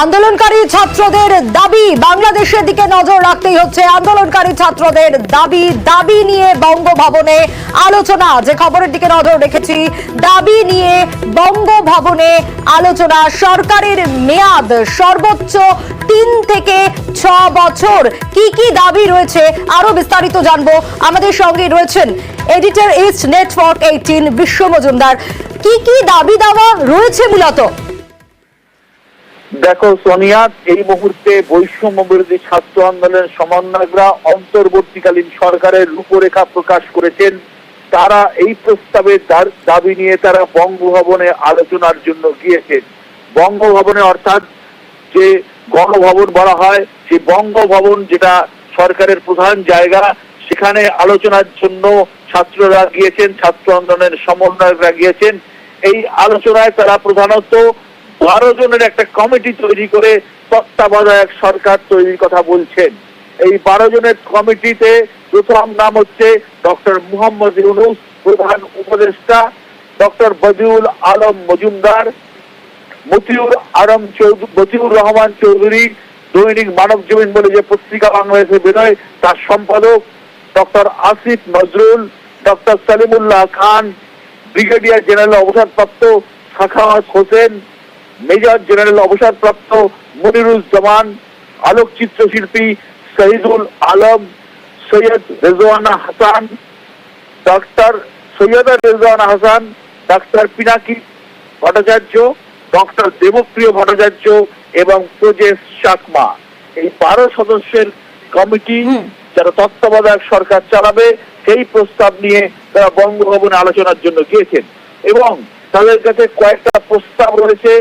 আন্দোলনকারী ছাত্রদের দাবি, বাংলাদেশের দিকে নজর রাখতেই হচ্ছে। আন্দোলনকারী ছাত্রদের দাবি নিয়ে বঙ্গভবনে আলোচনা, যে খবরের দিকে নজর রেখেছি, দাবি নিয়ে বঙ্গভবনে আলোচনা। সরকারের মেয়াদ সর্বোচ্চ 3 থেকে 6 বছর। কি কি দাবি রয়েছে আরো বিস্তারিত জানবো। আমাদের সঙ্গে রয়েছেন এডিটর ইস্ট নেটওয়ার্ক 18 বিশ্ব মজুমদার। কি কি দাবি দাওয়া রয়েছে মূলত? দেখো সোনিয়া, এই মুহূর্তে বৈষম্য বিরোধী ছাত্র আন্দোলনের সমন্বয়করা অন্তর্বর্তীকালীন সরকারের রূপরেখা প্রকাশ করেছেন। তারা এই প্রস্তাবের দাবি নিয়ে তারা বঙ্গভবনে আলোচনার জন্য গিয়েছেন। বঙ্গভবনে অর্থাৎ যে গণভবন বলা হয়, সেই বঙ্গভবন যেটা সরকারের প্রধান জায়গা, সেখানে আলোচনার জন্য ছাত্ররা গিয়েছেন, ছাত্র আন্দোলনের সমন্বয়করা গিয়েছেন। এই আলোচনায় তারা প্রধানত 12 জনের একটা কমিটি তৈরি করে তত্ত্বাবধায়ক সরকার তৈরির কথা বলছেন। এই 12 জনের কমিটিতে প্রথম নাম হচ্ছে ডক্টর মুহাম্মদ ইউনূস, প্রধান উপদেষ্টা, ডক্টর বদিউল আলম মজুমদার, মতিউর রহমান চৌধুরী, দৈনিক মানব জমিন বলে যে পত্রিকা বাংলাদেশে বেরোয় তার সম্পাদক, ডক্টর আসিফ নজরুল, ডক্টর সালিমুল্লাহ খান, ব্রিগেডিয়ার জেনারেল অবসরপ্রাপ্ত সাখাওয়াত হোসেন, মেজর জেনারেল অবসরপ্রাপ্ত মনিরুজ্জামান, আলোকচিত্র শিল্পী শহীদুল আলম, সৈয়দ রেজওয়ানা হাসান, ডাক্তার পিনাকি ভট্টাচার্য, ডক্টর দেবপ্রিয় ভট্টাচার্য এবং প্রজেশ চাকমা। এই 12 সদস্যের কমিটি যারা তত্ত্বাবধায়ক সরকার চালাবে, সেই প্রস্তাব নিয়ে তারা বঙ্গভবনে আলোচনার জন্য গিয়েছেন। এবং তাদের কাছে কয়েকটা প্রস্তাব রয়েছে।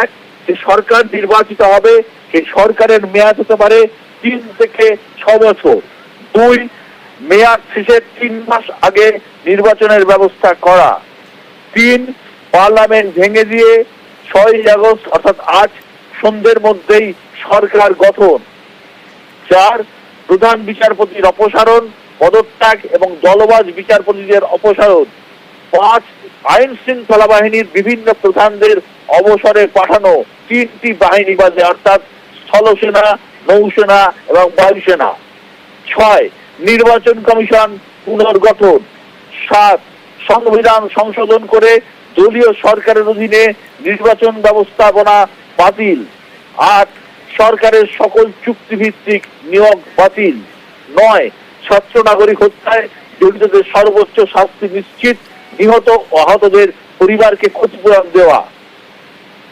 এক, যে সরকার নির্বাচিত হবে, সেই সরকারের মেয়াদ হতে পারে 3 থেকে 6 বছর। 2, মেয়াদ শেষের 3 মাস আগে নির্বাচনের ব্যবস্থা করা। 3, পার্লামেন্ট ভেঙে দিয়ে 6 আগস্ট অর্থাৎ আজ সন্ধ্যের মধ্যেই সরকার গঠন। 4, প্রধান বিচারপতির অপসারণ, পদত্যাগ এবং দলবাজ বিচারপতিদের অপসারণ। 5, আইন শৃঙ্খলা বাহিনীর বিভিন্ন প্রধানদের অবসরে পাঠানো 3টি বাহিনী বাজে, অর্থাৎ স্থলসেনা, নৌসেনা এবং বায়ুসেনা। 6, নির্বাচন কমিশন পুনর্গঠন। 7, সংবিধান সংশোধন করে দলীয় সরকারের অধীনে নির্বাচন ব্যবস্থাপনা বাতিল। 8, সরকারের সকল চুক্তিভিত্তিক নিয়োগ বাতিল। 9, ছাত্র নাগরিক হত্যায় জড়িতদের সর্বোচ্চ শাস্তি নিশ্চিত, নিহত ও আহতদের পরিবারকে ক্ষতিপূরণ দেওয়া।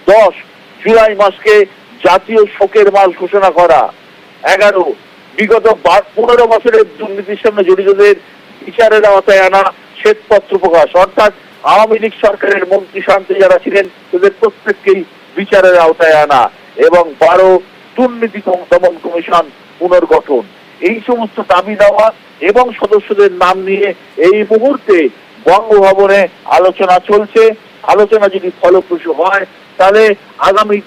10, জুলাই মাসকে জাতীয় শোকের মাস ঘোষণা করা। 11, বিগত 15 বছরের দুর্নীতির সঙ্গে জড়িতদের বিচারের আওতায় আনা শ্বেতপত্র প্রকাশ, অর্থাৎ আওয়ামী লীগ সরকারের মন্ত্রী শান্তি যারা ছিলেন তাদের প্রত্যেককেই বিচারের আওতায় আনা। এবং 12, দুর্নীতি দমন কমিশন পুনর্গঠন। এই সমস্ত দাবি দেওয়া এবং সদস্যদের নাম নিয়ে এই মুহূর্তে বঙ্গভবনে আলোচনা চলছে। আলোচনা যদি ফলপ্রসূ হয়, তাহলে আগামী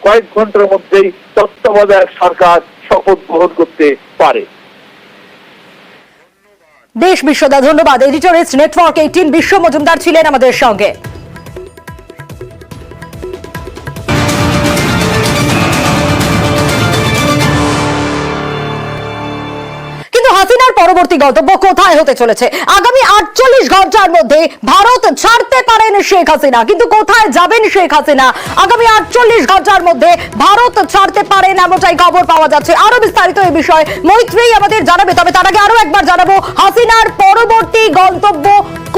কয়েক ঘন্টার মধ্যেই তত্ত্বাবধায়ক সরকার শপথ গ্রহণ করতে পারে। দেশ বিশ্বদা, ধন্যবাদ। এডিটর ইস্ট নেটওয়ার্ক 18 বিশ্ব মজুমদার ছিলেন আমাদের সঙ্গে। হাসিনার পরবর্তী গন্তব্য কোথায় হতে চলেছে? আগামী 48 ঘন্টার মধ্যে ভারত ছাড়তে পারেন শেখ হাসিনা, কিন্তু কোথায় যাবেন শেখ হাসিনা? আগামী 48 ঘন্টার মধ্যে ভারত ছাড়তে পারেন এমনটাই খবর পাওয়া যাচ্ছে। আরো বিস্তারিত এই বিষয়ে মৈত্রী আমাদের জানাবে, তবে তার আগে আরো একবার জানাবো হাসিনার পরবর্তী গন্তব্য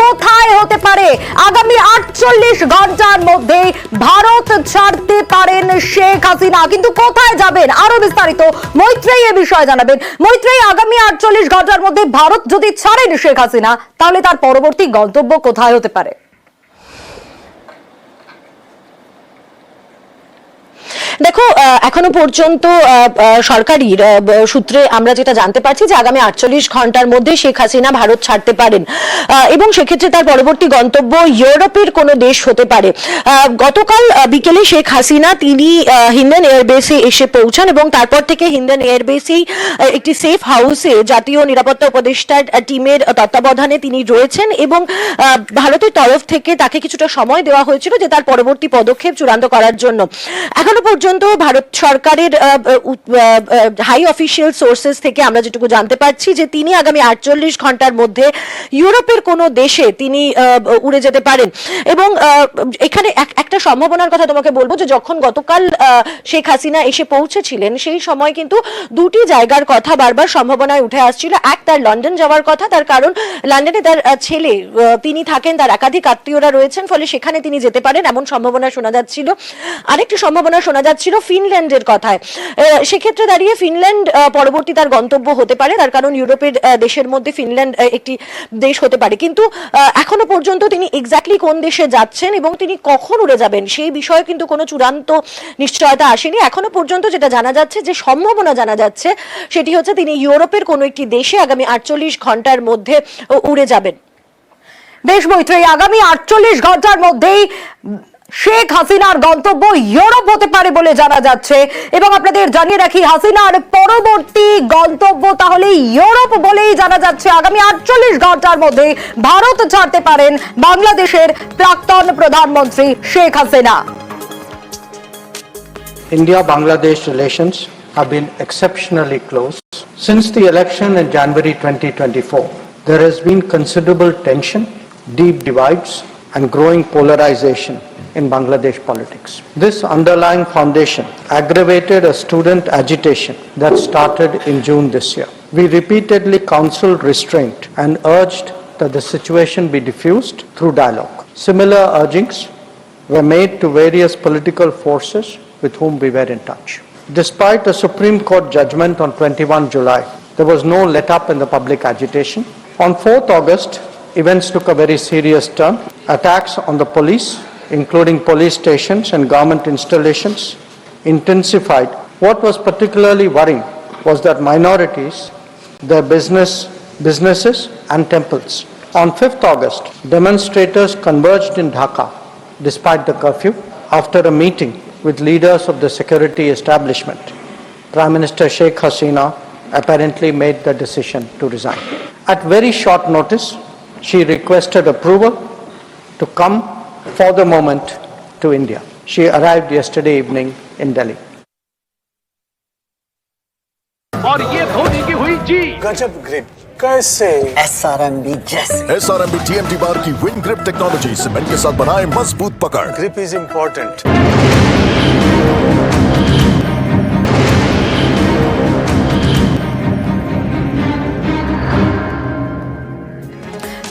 কোথায় হতে পারে। আগামী 48 ঘন্টার মধ্যে ভারত ছাড়তে পারেন শেখ হাসিনা, কিন্তু কোথায় যাবেন? আরো বিস্তারিত মৈত্রী এই বিষয়ে জানাবেন। মৈত্রী, আগামী 48 ঘন্টার মধ্যে ভারত যদি ছাড়েন শেখ হাসিনা, তাহলে তার পরবর্তী গন্তব্য কোথায় হতে পারে? দেখো, এখনো পর্যন্ত সরকারি সূত্রে আমরা যেটা জানতে পারছি যে আগামী 48 ঘন্টার মধ্যে শেখ হাসিনা ভারত ছাড়তে পারেন এবং সেক্ষেত্রে তার পরবর্তী গন্তব্য ইউরোপের কোনো দেশ হতে পারে। গতকাল বিকেলে শেখ হাসিনা তিনি হিন্ডেন এয়ারবেসে এসে পৌঁছান এবং তারপর থেকে হিন্ডেন এয়ারবেসেই একটি সেফ হাউসে জাতীয় নিরাপত্তা উপদেষ্টার টিমের তত্ত্বাবধানে তিনি রয়েছেন এবং ভারতের তরফ থেকে তাকে কিছুটা সময় দেওয়া হয়েছিল যে তার পরবর্তী পদক্ষেপ চূড়ান্ত করার জন্য। এখনো পর্যন্ত পর্যন্ত ভারত সরকারের হাই অফিসিয়াল সোর্সেস থেকে আমরা যেটুকু জানতে পারছি যে তিনি আগামী 48 ঘন্টার মধ্যে ইউরোপের কোনো দেশে তিনি উড়ে যেতে পারেন। এবং এখানে একটা সম্ভাবনার কথা তোমাকে বলবো যে যখন গতকাল শেখ হাসিনা এসে পৌঁছেছিলেন সেই সময় কিন্তু দুটি জায়গার কথা বারবার সম্ভাবনায় উঠে আসছিল। এক, তার লন্ডন যাওয়ার কথা, তার কারণ লন্ডনে তার ছেলে তিনি থাকেন, তার একাধিক আত্মীয়রা রয়েছেন, ফলে সেখানে তিনি যেতে পারেন এমন সম্ভাবনা শোনা যাচ্ছিল। আরেকটি সম্ভাবনা শোনা যাচ্ছিল ফিনল্যান্ডের কথায়। সেক্ষেত্রে দাঁড়িয়ে ফিনল্যান্ড পরবর্তী তার গন্তব্য হতে পারে, তার কারণ ইউরোপের দেশের মধ্যে ফিনল্যান্ড একটি দেশ হতে পারে। কিন্তু এখনো পর্যন্ত তিনি এক্স্যাক্টলি কোন দেশে যাচ্ছেন এবং তিনি কখন উড়ে যাবেন সেই বিষয়ে কিন্তু কোনো চূড়ান্ত নিশ্চয়তা আসেনি। এখনো পর্যন্ত যেটা জানা যাচ্ছে, যে সম্ভাবনা জানা যাচ্ছে, সেটি হচ্ছে তিনি ইউরোপের কোনো একটি দেশে আগামী 48 ঘন্টার মধ্যে উড়ে যাবেন। বেশ মৈত্রী, আগামী 48 ঘন্টার মধ্যেই শেখ হাসিনার গন্তব্য ইউরোপ হতে পারে বলে জানা যাচ্ছে। এবং আপনাদের জানিয়ে রাখি, হাসিনার পরবর্তী গন্তব্য তাহলে ইউরোপ বলেই জানা যাচ্ছে। আগামী 48 ঘন্টার মধ্যে ভারত ছাড়তে পারেন বাংলাদেশের প্রাক্তন প্রধানমন্ত্রী Sheikh Hasina. India-Bangladesh relations have been exceptionally close. Since the election in January 2024, there has been considerable tension, deep divides, and growing polarization in Bangladesh politics. This underlying foundation aggravated a student agitation that started in June this year. We repeatedly counseled restraint and urged that the situation be diffused through dialogue. Similar urgings were made to various political forces with whom we were in touch. Despite a Supreme Court judgment on 21 July, there was no let-up in the public agitation. On 4th August, events took a very serious turn. Attacks on the police, including police stations and government installations, intensified. What was particularly worrying was that minorities, their businesses and temples. On 5th August, demonstrators converged in Dhaka despite the curfew after a meeting with leaders of the security establishment. Prime Minister Sheikh Hasina apparently made the decision to resign. At very short notice, she requested approval to come for the moment to India. She arrived yesterday evening in Delhi. और ये धोनी की हुई जी गजब grip कैसे SRMB जैसे SRMB TMT बार की win grip technology cement के साथ बनाए मजबूत पकड़। Grip is important.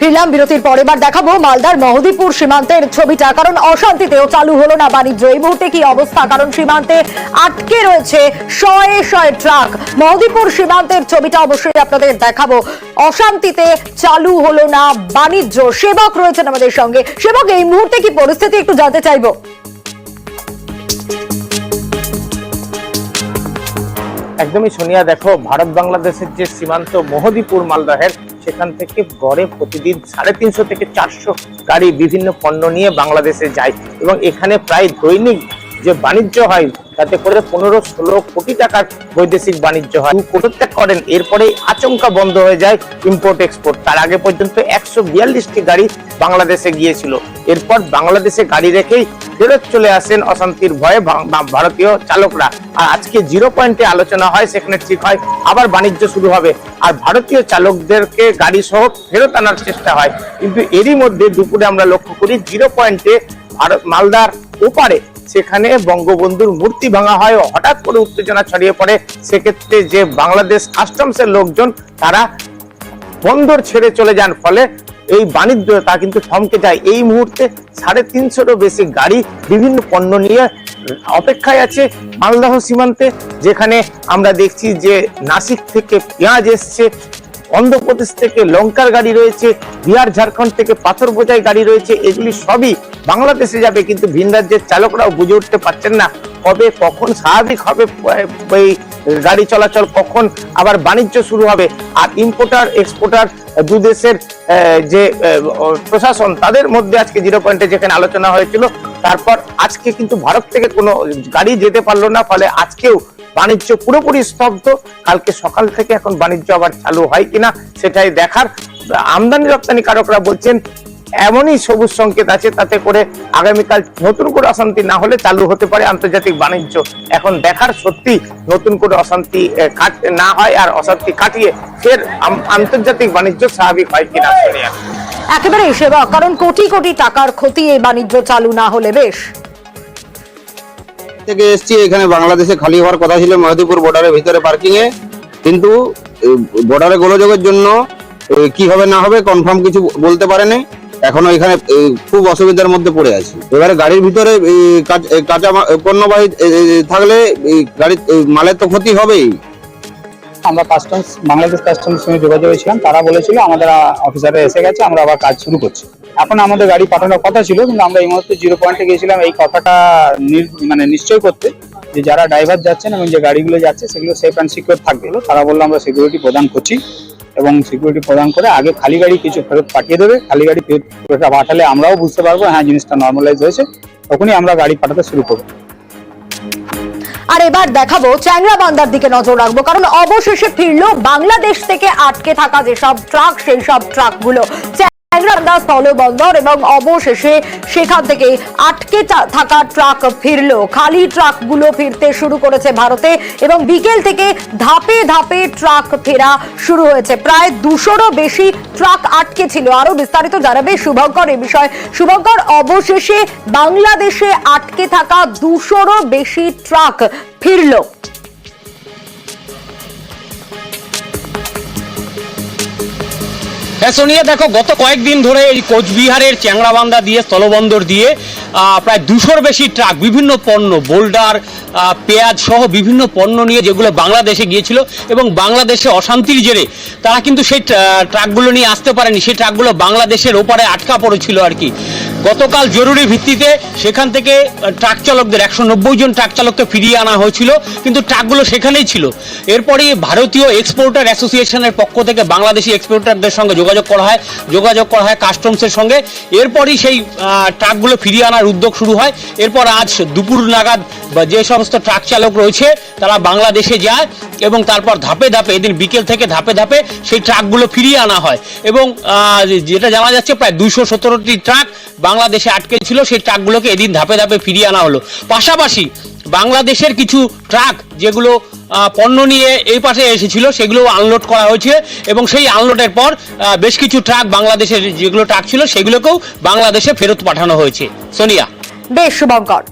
ফিরলাম বিরতির পর। এবার দেখাবো মালদার মহদীপুর সীমান্তের ছবিটা, কারণ অশান্তিতেও চালু হলো না বাণিজ্য। এই মুহূর্তে কি অবস্থা, কারণ সীমান্তে আটকে রয়েছে শয়ে শয়ে ট্রাক। মহদীপুর সীমান্তের ছবিটা অবশ্যই আপনাদের দেখাবো। অশান্তিতে চালু হলো না বাণিজ্য। সেবক রয়েছেন আমাদের সঙ্গে। সেবক, এই মুহূর্তে কি পরিস্থিতি একটু জানতে চাইবো। একদমই সোনিয়া, দেখো ভারত বাংলাদেশের যে সীমান্ত মহদীপুর মালদহের, সেখান থেকে গড়ে প্রতিদিন 350 থেকে 400 গাড়ি বিভিন্ন পণ্য নিয়ে বাংলাদেশে যায় এবং এখানে প্রায় দৈনিক যে বাণিজ্য হয় তাতে করে 15-16 কোটি টাকার বৈদেশিক বাণিজ্য হয়। পদত্যাগ করেন, এরপরে আচমকা বন্ধ হয়ে যায় ইম্পোর্ট এক্সপোর্ট। তার আগে পর্যন্ত 142টি গাড়ি বাংলাদেশে গিয়েছিল। এরপর বাংলাদেশে গাড়ি রেখেই ফেরত চলে আসেন অশান্তির ভয়ে ভারতীয় চালকরা। আর আজকে 0 পয়েন্টে আলোচনা হয়, সেখানে ঠিক হয় আবার বাণিজ্য শুরু হবে আর ভারতীয় চালকদেরকে গাড়ি সহ ফেরত আনার চেষ্টা হয়। কিন্তু এরই মধ্যে দুপুরে আমরা লক্ষ্য করি 0 পয়েন্টে মালদার ওপারে সেখানে বঙ্গবন্ধুর মূর্তি ভাঙা হয়, হঠাৎ করে উত্তেজনা ছড়িয়ে পড়ে। সেক্ষেত্রে যে বাংলাদেশ কাস্টমসের লোকজন তারা বন্দর ছেড়ে চলে যান, ফলে এই বাণিজ্য তা কিন্তু থমকে যায়। এই মুহূর্তে 350-এরও বেশি গাড়ি বিভিন্ন পণ্য নিয়ে অপেক্ষায় আছে মালদহ সীমান্তে, যেখানে আমরা দেখছি যে নাসিক থেকে পেঁয়াজ এসছে, অন্ধ্রপ্রদেশ থেকে লঙ্কার গাড়ি রয়েছে, বিহার ঝাড়খণ্ড থেকে পাথর বোঝাই গাড়ি রয়েছে। এগুলি সবই বাংলাদেশে যাবে, কিন্তু ভিন রাজ্যের চালকরাও বুঝে উঠতে পারছেন না কবে কখন স্বাভাবিক হবে এই গাড়ি চলাচল, কখন আবার বাণিজ্য শুরু হবে। আর ইম্পোর্টার এক্সপোর্টার দু দেশের যে প্রশাসন তাদের মধ্যে আজকে 0 পয়েন্টে যেখানে আলোচনা হয়েছিল, তারপর আজকে কিন্তু ভারত থেকে কোনো গাড়ি যেতে পারলো না, ফলে আজকেও বাণিজ্য পুরোপুরি স্তব্ধ। কালকে সকাল থেকে এখন বাণিজ্য আবার চালু হয় কিনা সেটাই দেখার। আমদানি রপ্তানি কারকরা বলছেন এমনই সবুজ সংকেত আছে, তাতে করে আগামীকাল নতুন করে অশান্তি না হলে চালু হতে পারে আন্তর্জাতিক বাণিজ্য। এখন দেখার সত্যি নতুন করে অশান্তি না হয় আর অশান্তি কাটিয়ে ফের আন্তর্জাতিক বাণিজ্য স্বাভাবিক হয় কিনা। একেবারে সেবা, কারণ কোটি কোটি টাকার ক্ষতি এই বাণিজ্য চালু না হলে। বেশ থেকে এসছি, এখানে বাংলাদেশে খালি হওয়ার কথা ছিল মেহেদিপুর বর্ডারের ভিতরে পার্কিং এ, কিন্তু বর্ডারে গোলযোগের জন্য কি হবে না হবে কনফার্ম কিছু বলতে পারেনি। এখনো এখানে খুব অসুবিধার মধ্যে পড়ে আছি। এবারে গাড়ির ভিতরে কাঁচা পণ্যবাহী থাকলে গাড়ির মালের তো ক্ষতি হবেই। আমরা বাংলাদেশ কাস্টমস সঙ্গে যোগাযোগ হয়েছিলাম, তারা বলেছিল আমাদের অফিসাররা এসে গেছে, আমরা আবার কাজ শুরু করছি। এখন আমাদের গাড়ি পাঠানোর কথা ছিল, কিন্তু আমরা এই মুহূর্তে 0 পয়েন্টে গিয়েছিলাম এই কথাটা নিশ্চয় করতে, যে যারা ড্রাইভার যাচ্ছেন এবং যে গাড়িগুলো যাচ্ছে সেগুলো সেফ অ্যান্ড সিকিউর থাকবে। তারা বললো আমরা সিকিউরিটি প্রদান করছি এবং সিকিউরিটি প্রদান করে আগে খালি গাড়ি কিছু ফেরত পাঠিয়ে দেবে। খালি গাড়ি ফেরত পাঠালে আমরাও বুঝতে পারবো হ্যাঁ জিনিসটা নর্মালাইজ হয়েছে, তখনই আমরা গাড়ি পাঠাতে শুরু করবো। আর এবার দেখাবো চ্যাংড়াবান্ধার দিকে নজর রাখবো, কারণ অবশেষে ফিরলো বাংলাদেশ থেকে আটকে থাকা যেসব ট্রাক, সেই সব ট্রাকগুলো চ্যাংড়াবান্ধা স্থলবন্দর, এবং অবশেষে সেখান থেকে আটকে থাকা ট্রাক ফিরলো। খালি ট্রাকগুলো ফিরতে শুরু করেছে ভারতে, এবং বিকেল থেকে ধাপে ধাপে ট্রাক ফেরা শুরু হয়েছে। প্রায় 200রও বেশি ট্রাক আটকে ছিল। আরো বিস্তারিত জানাবে শুভঙ্কর এ বিষয়ে। শুভঙ্কর, অবশেষে বাংলাদেশে আটকে থাকা 200রও বেশি ট্রাক ফিরলো। হ্যাঁ সোনিয়া, দেখো গত কয়েকদিন ধরে এই কোচবিহারের চ্যাংড়াবান্ধা দিয়ে স্থলবন্দর দিয়ে প্রায় 200র বেশি ট্রাক বিভিন্ন পণ্য, বোল্ডার, পেঁয়াজ সহ বিভিন্ন পণ্য নিয়ে যেগুলো বাংলাদেশে গিয়েছিল, এবং বাংলাদেশে অশান্তির জেরে তারা কিন্তু সেই ট্রাকগুলো নিয়ে আসতে পারেনি। সেই ট্রাকগুলো বাংলাদেশের ওপারে আটকা পড়েছিল আর কি। গতকাল জরুরি ভিত্তিতে সেখান থেকে ট্রাক চালকদের 190 জন ট্রাক চালককে ফিরিয়ে আনা হয়েছিল, কিন্তু ট্রাকগুলো সেখানেই ছিল। এরপরে ভারতীয় এক্সপোর্টার অ্যাসোসিয়েশনের পক্ষ থেকে বাংলাদেশি এক্সপোর্টারদের সঙ্গে যোগাযোগ করা হয় কাস্টমসের সঙ্গে। এরপরই সেই ট্রাকগুলো ফিরিয়ে আনার উদ্যোগ শুরু হয়। এরপর আজ দুপুর নাগাদ যে সমস্ত ট্রাক চালক রয়েছে তারা বাংলাদেশে যায়, এবং তারপর ধাপে ধাপে এদিন বিকেল থেকে ধাপে ধাপে সেই ট্রাকগুলো ফিরিয়ে আনা হয়। এবং যেটা জানা যাচ্ছে প্রায় 217টি ট্রাক বাংলাদেশে আটকে ছিল, সেই ট্রাকগুলোকে এদিন ধাপে ধাপে ফিরিয়ে আনা হলো। পাশাপাশি বাংলাদেশের কিছু ট্রাক যেগুলো পণ্য নিয়ে এই পাশে এসেছিল সেগুলো আনলোড করা হয়েছে, এবং সেই আনলোডের পর বেশ কিছু ট্রাক বাংলাদেশের যেগুলো ট্রাক ছিল সেগুলোকেও বাংলাদেশে ফেরত পাঠানো হয়েছে। সোনিয়া। বেশ শুভঙ্কর।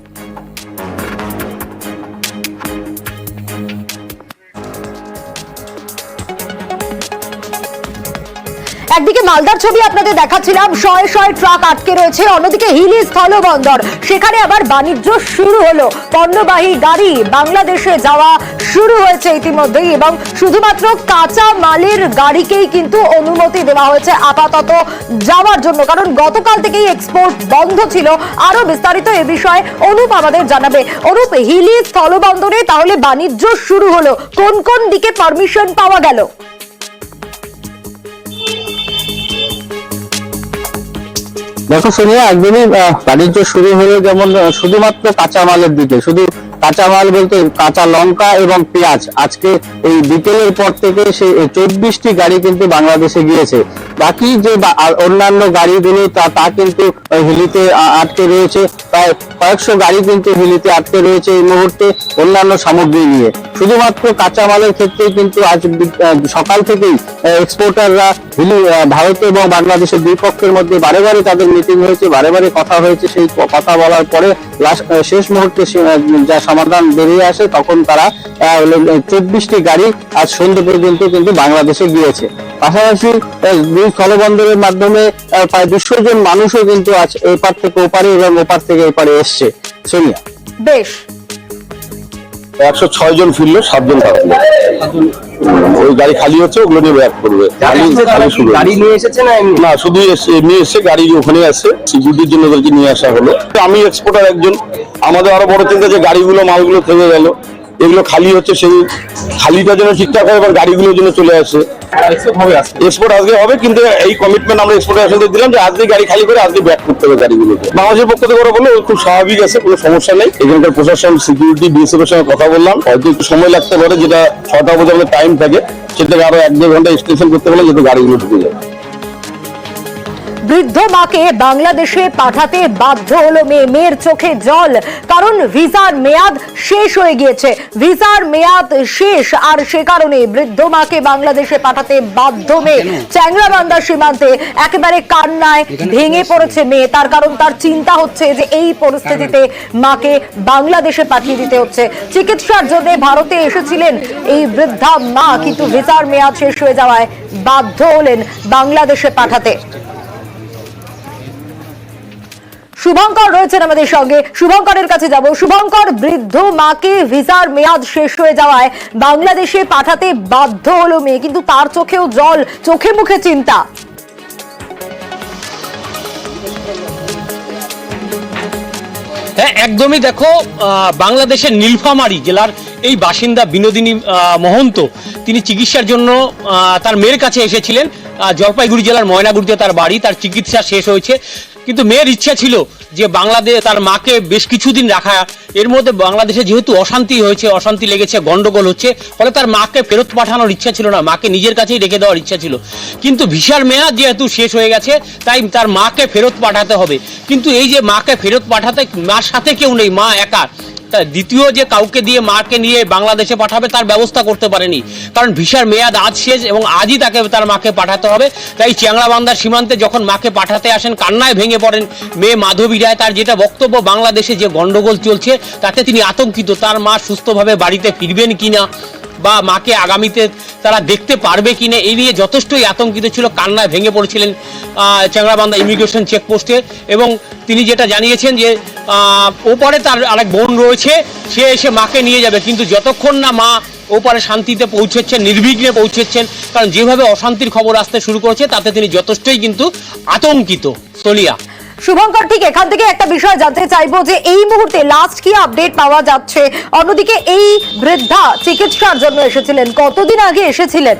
একদিকে মালদার ছবি আপনাদের দেখাচ্ছিলাম, শয়ে শয়ে ট্রাক আটকে রয়েছে, অন্যদিকে হিলি স্থলবন্দর, সেখানে আবার বাণিজ্য শুরু হলো। পণ্যবাহী গাড়ি বাংলাদেশে যাওয়া শুরু হয়েছে ইতিমধ্যেই, এবং শুধুমাত্র কাঁচা মালের গাড়িকেই কিন্তু অনুমতি দেওয়া হয়েছে আপাতত যাওয়ার জন্য, কারণ গতকাল থেকেই এক্সপোর্ট বন্ধ ছিল। আরো বিস্তারিত এ বিষয়ে অনুপ আমাদের জানাবে। অনুপ, হিলি স্থলবন্দরে তাহলে বাণিজ্য শুরু হলো, কোন কোন দিকে পারমিশন পাওয়া গেল? দেখো সোনিয়া, একদমই বাণিজ্য শুরু হলো যেমন শুধুমাত্র কাঁচা মালের দিকে, শুধু কাঁচা মাল বলতে কাঁচা লঙ্কা এবং পেঁয়াজ আজকে এই বিকেলের পর থেকে সে 24টি গাড়ি কিন্তু বাংলাদেশে গিয়েছে। বাকি যে অন্যান্য গাড়িগুলো তা কিন্তু হিলিতে আটকে রয়েছে। প্রায় কয়েকশো গাড়ি কিন্তু হিলিতে আটকে রয়েছে এই মুহূর্তে অন্যান্য সামগ্রী নিয়ে। শুধুমাত্র কাঁচা মালের ক্ষেত্রে কিন্তু আজ সকাল থেকেই এক্সপোর্টাররা হিলি ভারত এবং বাংলাদেশের দুই পক্ষের মধ্যে বারে বারে তাদের মিটিং হয়েছে, বারে বারে কথা হয়েছে। সেই কথা বলার পরে শেষ মুহূর্তে যা সমাধান বেরিয়ে আসে, তখন তারা 24টি গাড়ি আজ সন্ধ্যে পর্যন্ত কিন্তু বাংলাদেশে গিয়েছে। পাশাপাশি দুই স্থলবন্দরের মাধ্যমে প্রায় 200 জন মানুষও কিন্তু আজ এপার থেকে ওপারে এবং ওপার থেকে এপারে এসছে। সোনিয়া। বেশ। 106 জন ফিরলো, 7 জন থাকলো। ওই গাড়ি খালি হচ্ছে, ওগুলো নিয়ে ব্যাক করবে। গাড়ি নিয়ে এসেছে না, শুধু নিয়ে এসে গাড়ি ওখানে আছে, সিকিউরিটির জন্য ওদেরকে নিয়ে আসা হলো। আমি এক্সপোর্টার একজন, আমাদের আরো বড় চিন্তা যে গাড়িগুলো মালগুলো থেমে গেল, এগুলো খালি হচ্ছে, সেই খালিটা যেন ঠিকঠাক হয় এবং গাড়িগুলোর জন্য চলে আসে। এক্সপোর্ট আজকে হবে, কিন্তু এই কমিটমেন্ট আমরা এক্সপোর্ট অ্যাসোসিয়েশনকে দিলাম যে আজকে গাড়ি খালি করে আজকে ব্যাক করতে হবে গাড়িগুলোকে। বাংলাদেশের পক্ষ থেকে ওরা বলে খুব স্বাভাবিক আছে, কোনো সমস্যা নেই। এখানকার প্রশাসন, সিকিউরিটি, বিএসএফ এর সঙ্গে কথা বললাম, হয়তো একটু সময় লাগতে পারে, যেটা 6টা পর্যন্ত টাইম থাকে, সেটাকে আরো 1-2 ঘন্টা এক্সটেনশন করতে পারলে যেহেতু গাড়িগুলো ঢুকে যাবে। বৃদ্ধ মাকে বাংলাদেশে পাঠাতে বাধ্য হলো মেয়ের চোখে জল, কারণ ভিসার মেয়াদ শেষ হয়ে গিয়েছে। ভিসার মেয়াদ শেষ, আর সে কারণে বৃদ্ধ মাকে বাংলাদেশে পাঠাতে বাধ্য মেয়ে। চ্যাংড়াবান্ধা সীমান্তে একেবারে কান্নায় ভেঙে পড়েছে মেয়ে, তার কারণ তার চিন্তা হচ্ছে যে এই পরিস্থিতিতে মাকে বাংলাদেশে পাঠিয়ে দিতে হচ্ছে। চিকিৎসার জন্য ভারতে এসেছিলেন এই বৃদ্ধা মা, কিন্তু ভিসার মেয়াদ শেষ হয়ে যাওয়ায় বাধ্য হলেন বাংলাদেশে পাঠাতে। শুভঙ্কর রয়েছেন আমাদের সঙ্গে, শুভঙ্করের কাছে যাব। শুভঙ্কর, বৃদ্ধ মাকে ভিসার মেয়াদ শেষ হয়ে যাওয়ায় বাংলাদেশে পাঠাতে বাধ্য হলো মেয়ে, কিন্তু তার চোখেও জল, চোখে মুখে চিন্তা। হ্যাঁ, একদমই। দেখো, বাংলাদেশের নীলফামারী জেলার এই বাসিন্দা বিনোদিনী মহন্ত, তিনি চিকিৎসার জন্য তার মেয়ের কাছে এসেছিলেন। জলপাইগুড়ি জেলার ময়নাগুড়িতে তার বাড়ি, তার চিকিৎসা শেষ হয়েছে, কিন্তু মেয়ের ইচ্ছা ছিল যে বাংলাদেশ তার মাকে বেশ কিছুদিন রাখা। এর মধ্যে বাংলাদেশে যেহেতু অশান্তি হয়েছে, অশান্তি লেগেছে, গন্ডগোল হচ্ছে, ফলে তার মাকে ফেরত পাঠানোর ইচ্ছা ছিল না, মাকে নিজের কাছেই রেখে দেওয়ার ইচ্ছা ছিল। কিন্তু ভিসার মেয়াদ যেহেতু শেষ হয়ে গেছে, তাই তার মাকে ফেরত পাঠাতে হবে। কিন্তু এই যে মাকে ফেরত পাঠাতে, মার সাথে কেউ নেই, মা একা। দ্বিতীয় যে কাউকে দিয়ে মাকে নিয়ে বাংলাদেশে পাঠাবে তার ব্যবস্থা করতে পারেনি, কারণ ভিসার মেয়াদ আজ শেষ এবং আজই তাকে তার মাকে পাঠাতে হবে। তাই চ্যাংড়াবান্ধার সীমান্তে যখন মাকে পাঠাতে আসেন, কান্নায় ভেঙে পড়েন মেয়ে মাধবী রায়। তার যেটা বক্তব্য, বাংলাদেশে যে গন্ডগোল চলছে তাতে তিনি আতঙ্কিত, তার মা সুস্থভাবে বাড়িতে ফিরবেন কিনা বা মাকে আগামীতে তারা দেখতে পারবে কিনা, এই নিয়ে যথেষ্টই আতঙ্কিত ছিল, কান্নায় ভেঙে পড়েছিলেন চ্যাংড়াবান্ধা ইমিগ্রেশন চেকপোস্টে। এবং তিনি যেটা জানিয়েছেন যে ওপারে তার আরেক বোন রয়েছে, সে এসে মাকে নিয়ে যাবে, কিন্তু যতক্ষণ না মা ওপারে শান্তিতে পৌঁছেছেন, নির্বিঘ্নে পৌঁছেছেন, কারণ যেভাবে অশান্তির খবর আসতে শুরু করেছে তাতে তিনি যথেষ্টই কিন্তু আতঙ্কিত। সোনিয়া। শুভঙ্কর, ঠিক এখান থেকে একটা বিষয় জানতে চাইবো যে এই মুহূর্তে লাস্ট কি আপডেট পাওয়া যাচ্ছে? অন্যদিকে এই বৃদ্ধা চিকিৎসার জন্য এসেছিলেন, কতদিন আগে এসেছিলেন?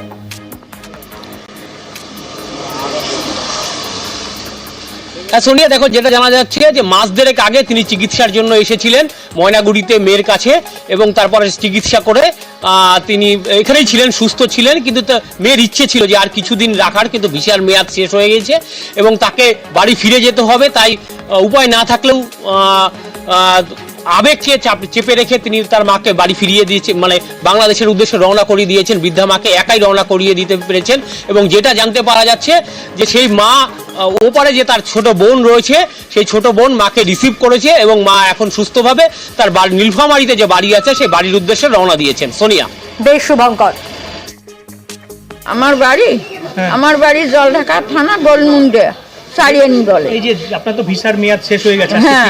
সোনিয়া, দেখো, যেটা জানা যাচ্ছে যে মাস দেড়েক আগে তিনি চিকিৎসার জন্য এসেছিলেন ময়নাগুড়িতে মেয়ের কাছে, এবং তারপরে চিকিৎসা করে তিনি এখানেই ছিলেন, সুস্থ ছিলেন। কিন্তু মেয়ের ইচ্ছে ছিল যে আর কিছুদিন রাখার, কিন্তু ভিসার মেয়াদ শেষ হয়ে গেছে এবং তাকে বাড়ি ফিরে যেতে হবে। তাই উপায় না থাকলেও আবেগকে চেপে রেখে তিনি তার মাকে বাড়ি ফিরিয়ে দিয়েছেন, মানে বাংলাদেশের উদ্দেশ্যে রওনা করিয়ে দিয়েছেন। বৃদ্ধা মাকে একাই রওনা করিয়ে দিতে পেরেছেন, এবং যেটা জানতে পারা যাচ্ছে যে সেই মা ওপারে যে তার ছোট বোন রয়েছে, সেই ছোট বোন মাকে রিসিভ করেছে এবং মা এখন সুস্থভাবে তার বাড়ি নীলফামারীতে যে বাড়ি আছে সেই বাড়ির উদ্দেশ্যে রওনা দিয়েছেন। সোনিয়া। বেশ, শুভঙ্কর। আমার বাড়ি জলঢাকা থানা গোলমুন্ডে সারিয়ানি বলে। এই যে আপনার তো ভিসার মেয়াদ শেষ হয়ে গেছে, হ্যাঁ,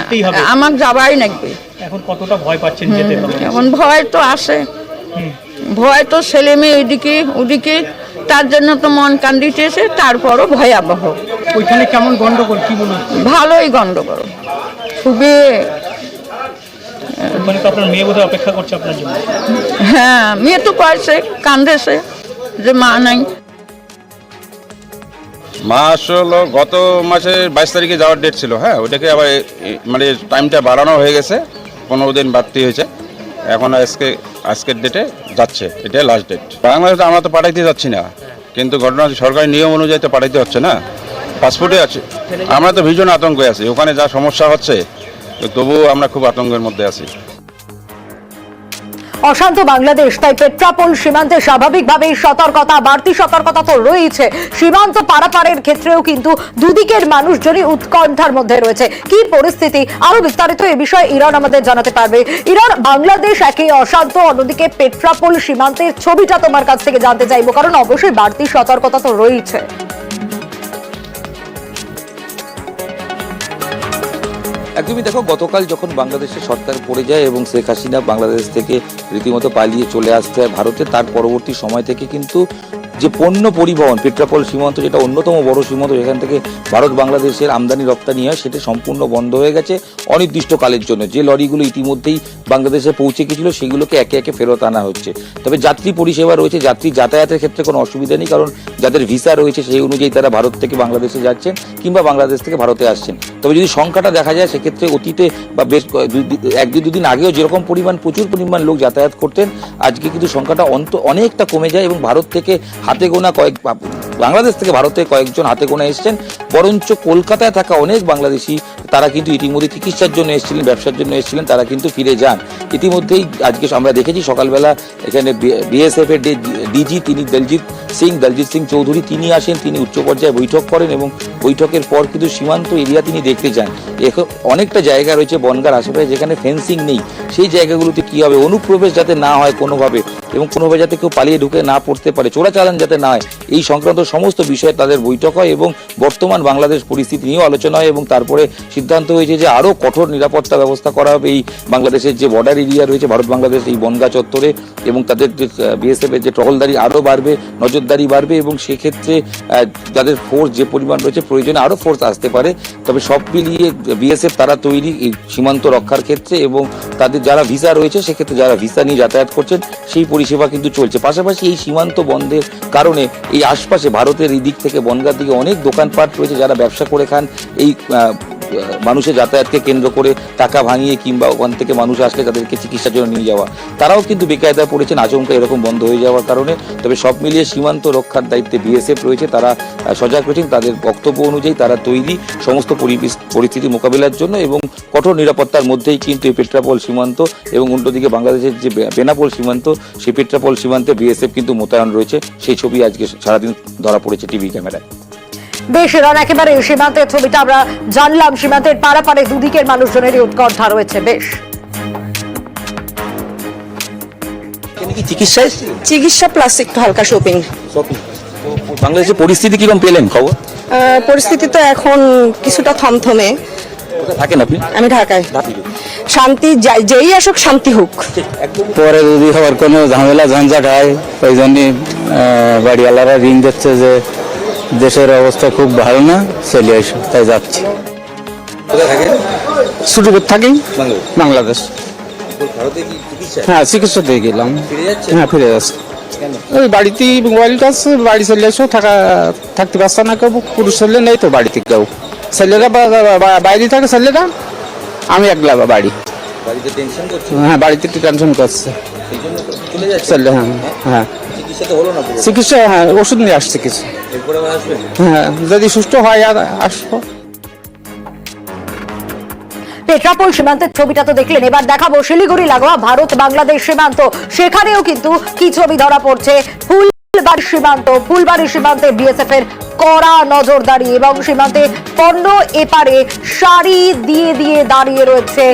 আমার যাবাই লাগবে। এখন কতটা ভয় পাচ্ছেন যেতে? এখন ভয় তো আসে, ভয় তো ছেলে মেয়ে এদিকে ওদিকে, তার জন্য তো মন কান্দিতেছে, তারপরও ভয়াবহ। ওইখানে কেমন গন্ডগোল, কি বলুন? ভালোই গন্ডগোল, খুবই। মানে তো আপনার মেয়ে বোধহয় অপেক্ষা করছে আপনার জন্য। হ্যাঁ, মেয়ে তো কয়েছে, কান্দেছে যে মা নাই। মা আসলে গত মাসের 22 তারিখে যাওয়ার ডেট ছিল। হ্যাঁ, ওইটাকে আবার মানে টাইমটা বাড়ানো হয়ে গেছে, 15 দিন বাড়তি হয়েছে। এখন আজকের ডেটে যাচ্ছে, এটাই লাস্ট ডেট। বাংলাদেশে আমরা তো পাঠাইতে যাচ্ছি না, কিন্তু ঘটনা সরকারি নিয়ম অনুযায়ী তো পাঠাইতে হচ্ছে না, পাসপোর্টে আছে। আমরা তো ভীষণ আতঙ্কে আছি, ওখানে যা সমস্যা হচ্ছে, তবুও আমরা খুব আতঙ্কের মধ্যে আছি। অশান্ত বাংলাদেশ, তাই পেট্রাপোল সীমান্তে স্বাভাবিকভাবেই সতর্কতা, বাড়তি সতর্কতা তো রয়েছে। সীমান্ত পারাপারের ক্ষেত্রেও কিন্তু দুদিকের মানুষজনই উৎকণ্ঠার মধ্যে রয়েছে। কি পরিস্থিতি, আরো বিস্তারিত এ বিষয়ে ইরান আমাদের জানাতে পারবে। ইরান, বাংলাদেশ একই অশান্ত, অন্যদিকে পেট্রাপোল সীমান্তের ছবিটা তোমার কাছ থেকে জানতে চাইবো, কারণ অবশ্যই বাড়তি সতর্কতা তো রয়েছে। একদমই। দেখো, গতকাল যখন বাংলাদেশের সরকার পড়ে যায় এবং শেখ হাসিনা বাংলাদেশ থেকে রীতিমতো পালিয়ে চলে আসতে হয় ভারতে, তার পরবর্তী সময় থেকে কিন্তু যে পণ্য পরিবহন, পেট্রাপোল সীমান্ত, যেটা অন্যতম বড় সীমান্ত, এখান থেকে ভারত বাংলাদেশের আমদানি রপ্তানি হয়, সেটা সম্পূর্ণ বন্ধ হয়ে গেছে অনির্দিষ্টকালের জন্য। যে লরিগুলো ইতিমধ্যেই বাংলাদেশে পৌঁছে গিয়েছিল সেগুলোকে একে একে ফেরত আনা হচ্ছে। তবে যাত্রী পরিষেবা রয়েছে, যাত্রী যাতায়াতের ক্ষেত্রে কোনো অসুবিধা নেই, কারণ যাদের ভিসা রয়েছে সেই অনুযায়ী তারা ভারত থেকে বাংলাদেশে যাচ্ছেন কিংবা বাংলাদেশ থেকে ভারতে আসছেন। তবে যদি সংখ্যাটা দেখা যায়, সেক্ষেত্রে অতীতে বা বেশ 1-2 দিন আগেও যেরকম প্রচুর পরিমাণ লোক যাতায়াত করতেন, আজকে কিন্তু সংখ্যাটা অনেকটা কমে যায় এবং ভারত থেকে হাতে গোনা বাংলাদেশ থেকে ভারতে কয়েকজন হাতে গোনা এসছেন, বরঞ্চ কলকাতায় থাকা অনেক বাংলাদেশি তারা কিন্তু ইতিমধ্যে চিকিৎসার জন্য এসেছিলেন, ব্যবসার জন্য এসেছিলেন, তারা কিন্তু ফিরে যান। ইতিমধ্যেই আজকে আমরা দেখেছি সকালবেলা এখানে বিএসএফ এর ডিজি তিনি দলজিৎ সিং চৌধুরী তিনি আসেন, তিনি উচ্চ পর্যায়ে বৈঠক করেন এবং বৈঠকের পর কিন্তু সীমান্ত এরিয়া তিনি দেখতে যান। অনেকটা জায়গা রয়েছে বনগাঁর আশেপাশে যেখানে ফেন্সিং নেই, সেই জায়গাগুলোতে কি হবে, অনুপ্রবেশ যাতে না হয় কোনোভাবে এবং কোনোভাবে যাতে কেউ পালিয়ে ঢুকে না পড়তে পারে, চোরাচালান যাতে না হয়, এই সংক্রান্ত সমস্ত বিষয়ে তাদের বৈঠক হয় এবং বর্তমান বাংলাদেশ পরিস্থিতি নিয়েও আলোচনা হয় এবং তারপরে সিদ্ধান্ত হয়েছে যে আরও কঠোর নিরাপত্তা ব্যবস্থা করা হবে এই বাংলাদেশের যে বর্ডার এরিয়া রয়েছে ভারত বাংলাদেশ এই বনগাঁ চত্বরে, এবং তাদের যে বিএসএফ এর যে টহলদারি আরও বাড়বে, নজরদারি বাড়বে এবং সেক্ষেত্রে তাদের ফোর্স যে পরিমাণ রয়েছে প্রয়োজনে আরও ফোর্স আসতে পারে। তবে সব মিলিয়ে বিএসএফ তারা তৈরি এই সীমান্ত রক্ষার ক্ষেত্রে এবং তাদের যারা ভিসা রয়েছে সেক্ষেত্রে যারা ভিসা নিয়ে যাতায়াত করছেন সেই পরিষেবা কিন্তু চলছে। পাশাপাশি এই সীমান্ত বন্ধের কারণে এই আশপাশে ভারতের এই দিক থেকে বনগাঁর দিকে অনেক দোকানপাট রয়েছে যারা ব্যবসা করে খান এই মানুষের যাতায়াতকে কেন্দ্র করে, টাকা ভাঙিয়ে কিংবা ওখান থেকে মানুষ আসলে তাদেরকে চিকিৎসার জন্য নিয়ে যাওয়া, তারাও কিন্তু বেকায়দায় পড়েছেন আচমকা এরকম বন্ধ হয়ে যাওয়ার কারণে। তবে সব মিলিয়ে সীমান্ত রক্ষার দায়িত্বে বিএসএফ রয়েছে, তারা সজাগ রয়েছেন, তাদের বক্তব্য অনুযায়ী তারা তৈরি সমস্ত পরিস্থিতি মোকাবিলার জন্য এবং কঠোর নিরাপত্তার মধ্যেই কিন্তু এই পেট্রাপোল সীমান্ত এবং অন্যদিকে বাংলাদেশের যে বেনাপোল সীমান্ত সেই পেট্রাপোল সীমান্তে বিএসএফ কিন্তু মোতায়েন রয়েছে। সেই ছবি আজকে সারাদিন ধরা পড়েছে টিভি ক্যামেরায়। বেশ রান, একেবারে সীমান্তের ছবিটা আমরা জানলাম, সীমান্তের পারাপারে দুদিকের মানুষজনেরই উৎকণ্ঠা রয়েছে। বেশ চিকিৎসা প্লাস একটু হালকা শপিং। বাংলাদেশের পরিস্থিতি কিরকম পেলেন খবর? পরিস্থিতি তো এখন কিছুটা থমথমে। থাকেন আপনি? আমি ঢাকায়। শান্তি যেই আসুক, শান্তি হোক। পরে যদি আবার কোনো ঝামেলা ঝঞ্ঝাট হয় ওই জন্যই বাড়িওয়ালারা ঋণ দিচ্ছে যে দেশের অবস্থা খুব ভালো না, চলে আসো, তাই যাচ্ছি। ছুটি থাকি বাংলাদেশ। হ্যাঁ, চিকিৎসা দিয়ে গেলাম। হ্যাঁ, ফিরে যাচ্ছে। ওই বাড়িতেই মোবাইলটা আছে, বাড়ি চলে এসো, থাকতে পারছে না কেউ, পুরুষ ছেলে নেই তো বাড়িতে কেউ, ছেলেরা বাইরে থাকে ছেলেরা, আমি একলা বাড়ি। হ্যাঁ, বাড়িতে একটু টেনশন করছে ছেলে। হ্যাঁ হ্যাঁ, চিকিৎসা হ্যাঁ, ওষুধ নিয়ে আসছে কিছু। হ্যাঁ, যদি সুস্থ হয় আর আসবো। পেট্রাপোল সীমান্তের ছবিটা তো দেখলেন, এবার দেখাবো শিলিগুড়ি লাগোয়া ভারত বাংলাদেশ সীমান্ত। সেখানেও কিন্তু কি ছবি ধরা পড়ছে। ফুলবাড়ি সীমান্তে বিএসএফ এর কড়া নজরদারি এবং সীমান্তে পণ্য এপারে সারি দিয়ে দিয়ে দাঁড়িয়ে রয়েছে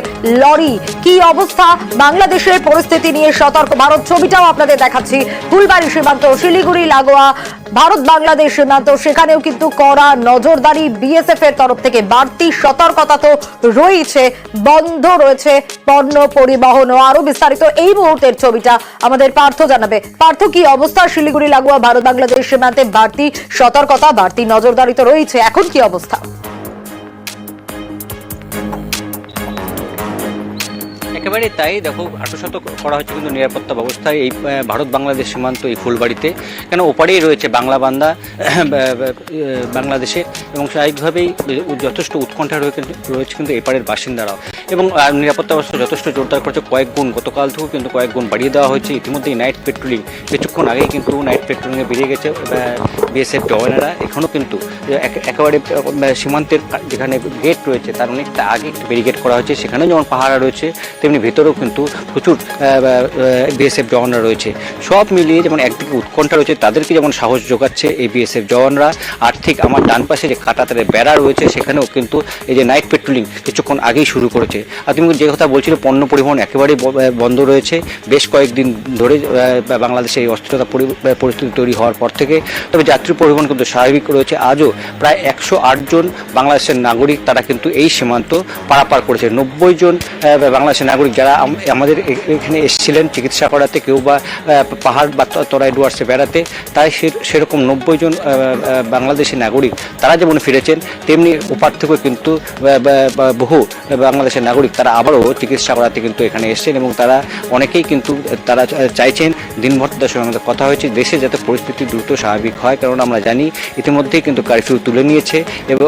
লরি। কি অবস্থা, বাংলাদেশের পরিস্থিতি নিয়ে সতর্ক ভারত, ছবিটাও আপনাদের দেখাচ্ছি। ফুলবাড়ি সীমান্ত, শিলিগুড়ি লাগোয়া ভারত বাংলাদেশ সীমান্ত, সেখানেও কিন্তু কড়া নজরদারি বিএসএফ এর তরফ থেকে। বাড়তি সতর্কতা তো রয়েছে, বন্ধ রয়েছে পণ্য পরিবহন। ও আরো বিস্তারিত এই মুহূর্তের ছবিটা আমাদের পার্থ জানাবে। পার্থ, কি অবস্থা শিলিগুড়ি লাগোয়া ভারত বাংলাদেশ সীমান্তে? বাড়তি সতর্কতা, বাড়তি নজরদারি তো রয়েছে, এখন কি অবস্থা? একেবারে তাই, দেখো আটশত করা হচ্ছে কিন্তু নিরাপত্তা ব্যবস্থায় এই ভারত বাংলাদেশ সীমান্ত এই ফুলবাড়িতে, কেন ওপারেই রয়েছে বাংলাবান্ধা বাংলাদেশে এবং স্বাভাবিকভাবেই যথেষ্ট উৎকণ্ঠা রয়েছে কিন্তু এপারের বাসিন্দারাও, এবং নিরাপত্তা ব্যবস্থা যথেষ্ট জোরদার করছে কয়েক গুণ। গতকাল থেকেও কিন্তু কয়েক গুণ বাড়িয়ে দেওয়া হয়েছে। ইতিমধ্যেই নাইট পেট্রোলিং, কিছুক্ষণ আগেই কিন্তু নাইট পেট্রোলিংয়ে বেরিয়ে গেছে বিএসএফ জওয়ানেরা। এখনও কিন্তু একেবারে সীমান্তের যেখানে গেট রয়েছে তার অনেকটা আগে একটু ব্যারিকেড করা হয়েছে, সেখানেও যেমন পাহারা রয়েছে তেমনি ভেতরেও কিন্তু প্রচুর বিএসএফ জওয়ানরা রয়েছে। সব মিলিয়ে যেমন একদিকে উৎকণ্ঠা রয়েছে, তাদেরকে যেমন সাহস যোগাচ্ছে এই বিএসএফ জওয়ানরা, আর ঠিক আমার ডান পাশে যে কাঁটাতারের বেড়া রয়েছে সেখানেও কিন্তু এই যে নাইট পেট্রোলিং কিছুক্ষণ আগেই শুরু করেছে। আর তুমি যে কথা বলছিলে, পণ্য পরিবহন একেবারেই বন্ধ রয়েছে বেশ কয়েকদিন ধরে বাংলাদেশে এই অস্থিরতা পরিস্থিতি তৈরি হওয়ার পর থেকে। তবে যাত্রী পরিবহন কিন্তু স্বাভাবিক রয়েছে। আজও প্রায় 108 জন বাংলাদেশের নাগরিক তারা কিন্তু এই সীমান্ত পারাপার করেছে। 90 জন বাংলাদেশের নাগরিক যারা আমাদের এখানে এসেছিলেন চিকিৎসা করাতে, কেউ বা পাহাড় বা তরাই ডুয়ার্সে বেড়াতে, তাই সেরকম 90 জন বাংলাদেশি নাগরিক তারা যেমন ফিরেছেন, তেমনি ওপার থেকেও কিন্তু বহু বাংলাদেশের নাগরিক তারা আবারও চিকিৎসা করাতে কিন্তু এখানে এসেছেন এবং তারা অনেকেই কিন্তু তারা চাইছেন, দিনভর তাদের সঙ্গে আমাদের কথা হয়েছে, দেশে যাতে পরিস্থিতি দ্রুত স্বাভাবিক হয়। কারণ আমরা জানি ইতিমধ্যেই কিন্তু কারফিউ তুলে নিয়েছে এবং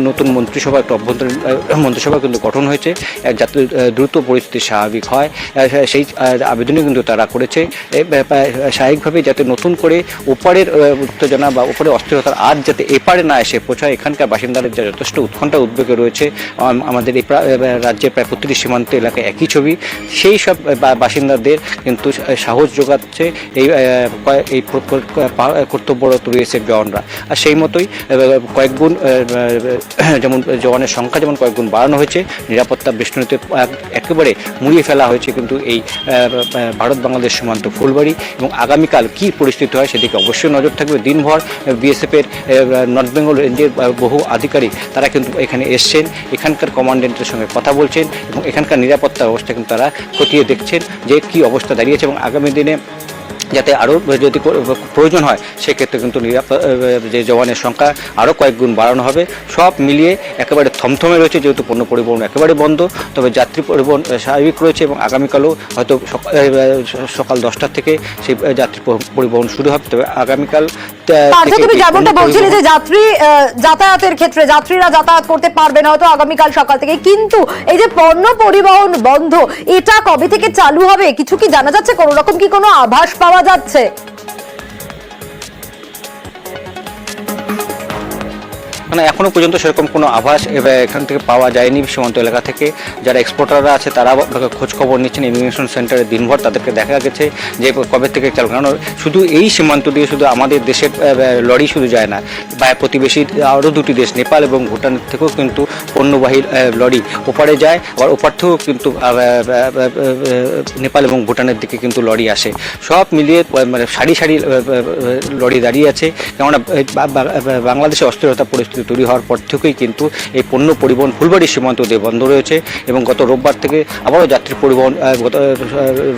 নতুন মন্ত্রিসভা, একটা অভ্যন্তরীণ মন্ত্রিসভা কিন্তু গঠন হয়েছে, যাতে দ্রুত পরিস্থিতি স্বাভাবিক হয় সেই আবেদনই কিন্তু তারা করেছে। স্বাভাবিকভাবে যাতে নতুন করে ওপারের উত্তেজনা বা ওপারের অস্থিরতার আর যাতে এপারে না এসে পৌঁছায়, এখানকার বাসিন্দাদের যথেষ্ট উৎকণ্ঠা উদ্বেগে রয়েছে। আমাদের এই রাজ্যের প্রায় প্রতিটি সীমান্ত এলাকায় একই ছবি। সেই সব বাসিন্দাদের কিন্তু সাহস যোগাচ্ছে এই কর্তব্যরত রয়েছে জওয়ানরা। আর সেই মতোই কয়েকগুণ যেমন জওয়ানের সংখ্যা যেমন কয়েকগুণ বাড়ানো হয়েছে, নিরাপত্তা বেষ্টনীতে একেবারে মুড়িয়ে ফেলা হয়েছে কিন্তু এই ভারত বাংলাদেশ সীমান্ত ফুলবাড়ি। এবং আগামীকাল কী পরিস্থিতি হয় সেদিকে অবশ্যই নজর থাকবে। দিনভর বিএসএফের নর্থ বেঙ্গল রেঞ্জের বহু আধিকারিক তারা কিন্তু এখানে এসছেন, এখানকার কমান্ডেন্টের সঙ্গে কথা বলছেন এবং এখানকার নিরাপত্তা অবস্থা কিন্তু তারা খতিয়ে দেখছেন যে কী অবস্থা দাঁড়িয়েছে এবং আগামী দিনে যাতে আরও যদি প্রয়োজন হয় সেক্ষেত্রে কিন্তু যে জওয়ানের সংখ্যা আরও কয়েক গুণ বাড়ানো হবে। সব মিলিয়ে একেবারে থমথমে রয়েছে, যেহেতু পণ্য পরিবহন একেবারে বন্ধ, তবে যাত্রী পরিবহন স্বাভাবিক রয়েছে এবং আগামীকালও হয়তো সকাল 10টা থেকে সেই যাত্রী পরিবহন শুরু হবে। তবে আগামীকাল তুমি যেমনটা বলছিলে যে যাতায়াতের ক্ষেত্রে যাত্রীরা যাতায়াত করতে পারবে না হয়তো আগামীকাল সকাল থেকে, কিন্তু এই যে পণ্য পরিবহন বন্ধ এটা কবে থেকে চালু হবে কিছু কি জানা যাচ্ছে? কোনো রকম কি কোনো আভাস পাওয়া যাচ্ছে? মানে এখনো পর্যন্ত সেরকম কোনো আভাস এখান থেকে পাওয়া যায়নি। সীমান্ত এলাকা থেকে যারা এক্সপোর্টাররা আছে তারা খোঁজ খবর নিচ্ছেন ইমিগ্রেশন সেন্টারে দিনভর, তাদেরকে দেখা গেছে যে কবে থেকে চালু। কারণ শুধু এই সীমান্ত দিয়ে শুধু আমাদের দেশের লরি শুধু যায় না, বা প্রতিবেশী আরও দুটি দেশ নেপাল এবং ভুটান থেকেও কিন্তু পণ্যবাহী লরি ওপারে যায়, আবার ওপার থেকেও কিন্তু নেপাল এবং ভুটানের দিকে কিন্তু লরি আসে। সব মিলিয়ে মানে সারি সারি লরি দাঁড়িয়ে আছে। কেননা বাংলাদেশে অস্থিরতা পরিস্থিতি তৈরি হওয়ার পর থেকেই কিন্তু এই পণ্য পরিবহন ফুলবাড়ি সীমান্ত দিয়ে বন্ধ রয়েছে এবং গত রোববার থেকে আবারও যাত্রী পরিবহন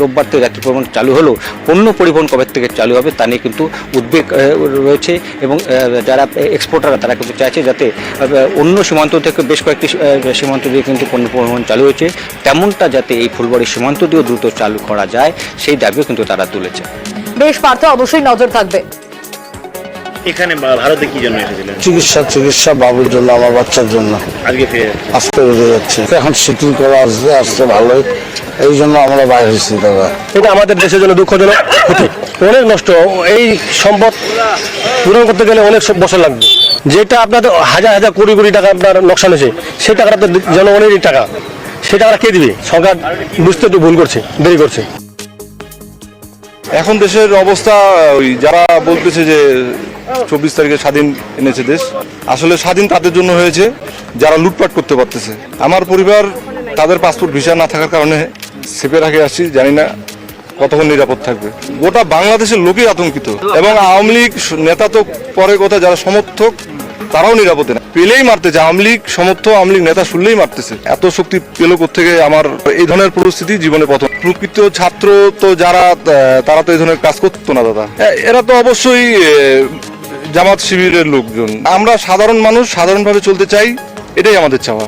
রোববার থেকে যাত্রী পরিবহন চালু হলো। পণ্য পরিবহন কবে থেকে চালু হবে তা নিয়ে কিন্তু উদ্বেগ রয়েছে এবং যারা এক্সপোর্টাররা তারা কিন্তু চাইছে যাতে অন্য সীমান্ত থেকে বেশ কয়েকটি সীমান্ত দিয়ে কিন্তু পণ্য পরিবহন চালু হয়েছে, তেমনটা যাতে এই ফুলবাড়ি সীমান্ত দিয়েও দ্রুত চালু করা যায় সেই দাবিও কিন্তু তারা তুলেছে। বেশ পার্থ, অবশ্যই নজর থাকবে। এখানে ভারতে কি জন্য এসেছিলেন? চিকিৎসা বাবুর জন্য, আমার বাচ্চার জন্য। আজকে ফিরে আজকে বেরিয়ে যাচ্ছে, এখন শিথিল করা আসছে ভালোই, এই জন্য আমরা বাইরে হয়েছি। দাদা এটা আমাদের দেশের জন্য দুঃখজনক ক্ষতি, অনেক নষ্ট। এই সম্পদ পূরণ করতে গেলে অনেক বছর লাগবে। যেটা আপনাদের হাজার হাজার কোটি কোটি টাকা আপনার লোকসান হয়েছে সেই টাকাটা তো জনগণেরই টাকা, সেই টাকাটা কে দিবে? সরকার বুঝতে একটু ভুল করছে, দেরি করছে। এখন দেশের অবস্থা ওই যারা বলতেছে যে 24 তারিখে স্বাধীন এনেছে দেশ, আসলে স্বাধীন তাদের জন্য হয়েছে যারা লুটপাট করতে পারতেছে। আমার পরিবার তাদের পাসপোর্ট ভিসা না থাকার কারণে সেপে রাখে আসছি, জানি না কতক্ষণ নিরাপদ থাকবে। গোটা বাংলাদেশের লোকই আতঙ্কিত এবং আওয়ামী লীগ নেতা তো পরে কথা, যারা সমর্থক তারাও নিরাপদে না, পেলেই মারতেছে। আওয়ামী লীগ সমর্থক, আওয়ামী লীগ নেতা শুনলেই মারতেছে। এত শক্তি পেল কোত্থেকে? আমার এই ধরনের পরিস্থিতি জীবনে প্রথম। প্রকৃত ছাত্র তো যারা, তারা তো এই ধরনের কাজ করতো না দাদা। এরা তো অবশ্যই জামাত শিবিরের লোকজন। আমরা সাধারণ মানুষ, সাধারণভাবে চলতে চাই, এটাই আমাদের চাওয়া।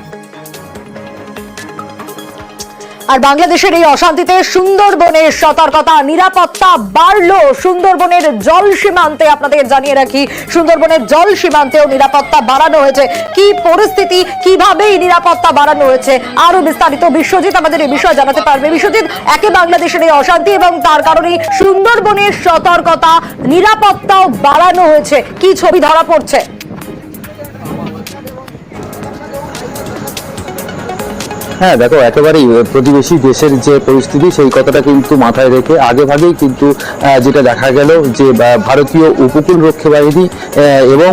আর বাংলাদেশের এই অশান্তিতে সুন্দরবনের সতর্কতা, নিরাপত্তা বাড়লো সুন্দরবনের জল সীমান্তে। আপনাদের জানিয়ে রাখি, সুন্দরবনের জল সীমান্তেও নিরাপত্তা বাড়ানো হয়েছে। কি পরিস্থিতি, কিভাবে এই নিরাপত্তা বাড়ানো হয়েছে, আরো বিস্তারিত বিশ্বজিৎ আমাদের এই বিষয়ে জানাতে পারবে। বিশ্বজিৎ, একে বাংলাদেশের এই অশান্তি এবং তার কারণে সুন্দরবনের সতর্কতা, নিরাপত্তাও বাড়ানো হয়েছে, কি ছবি ধরা পড়ছে? হ্যাঁ দেখো, একেবারেই প্রতিবেশী দেশের যে পরিস্থিতি সেই কথাটা কিন্তু মাথায় রেখে আগে ভাগেই কিন্তু যেটা দেখা গেল যে ভারতীয় উপকূল রক্ষী বাহিনী এবং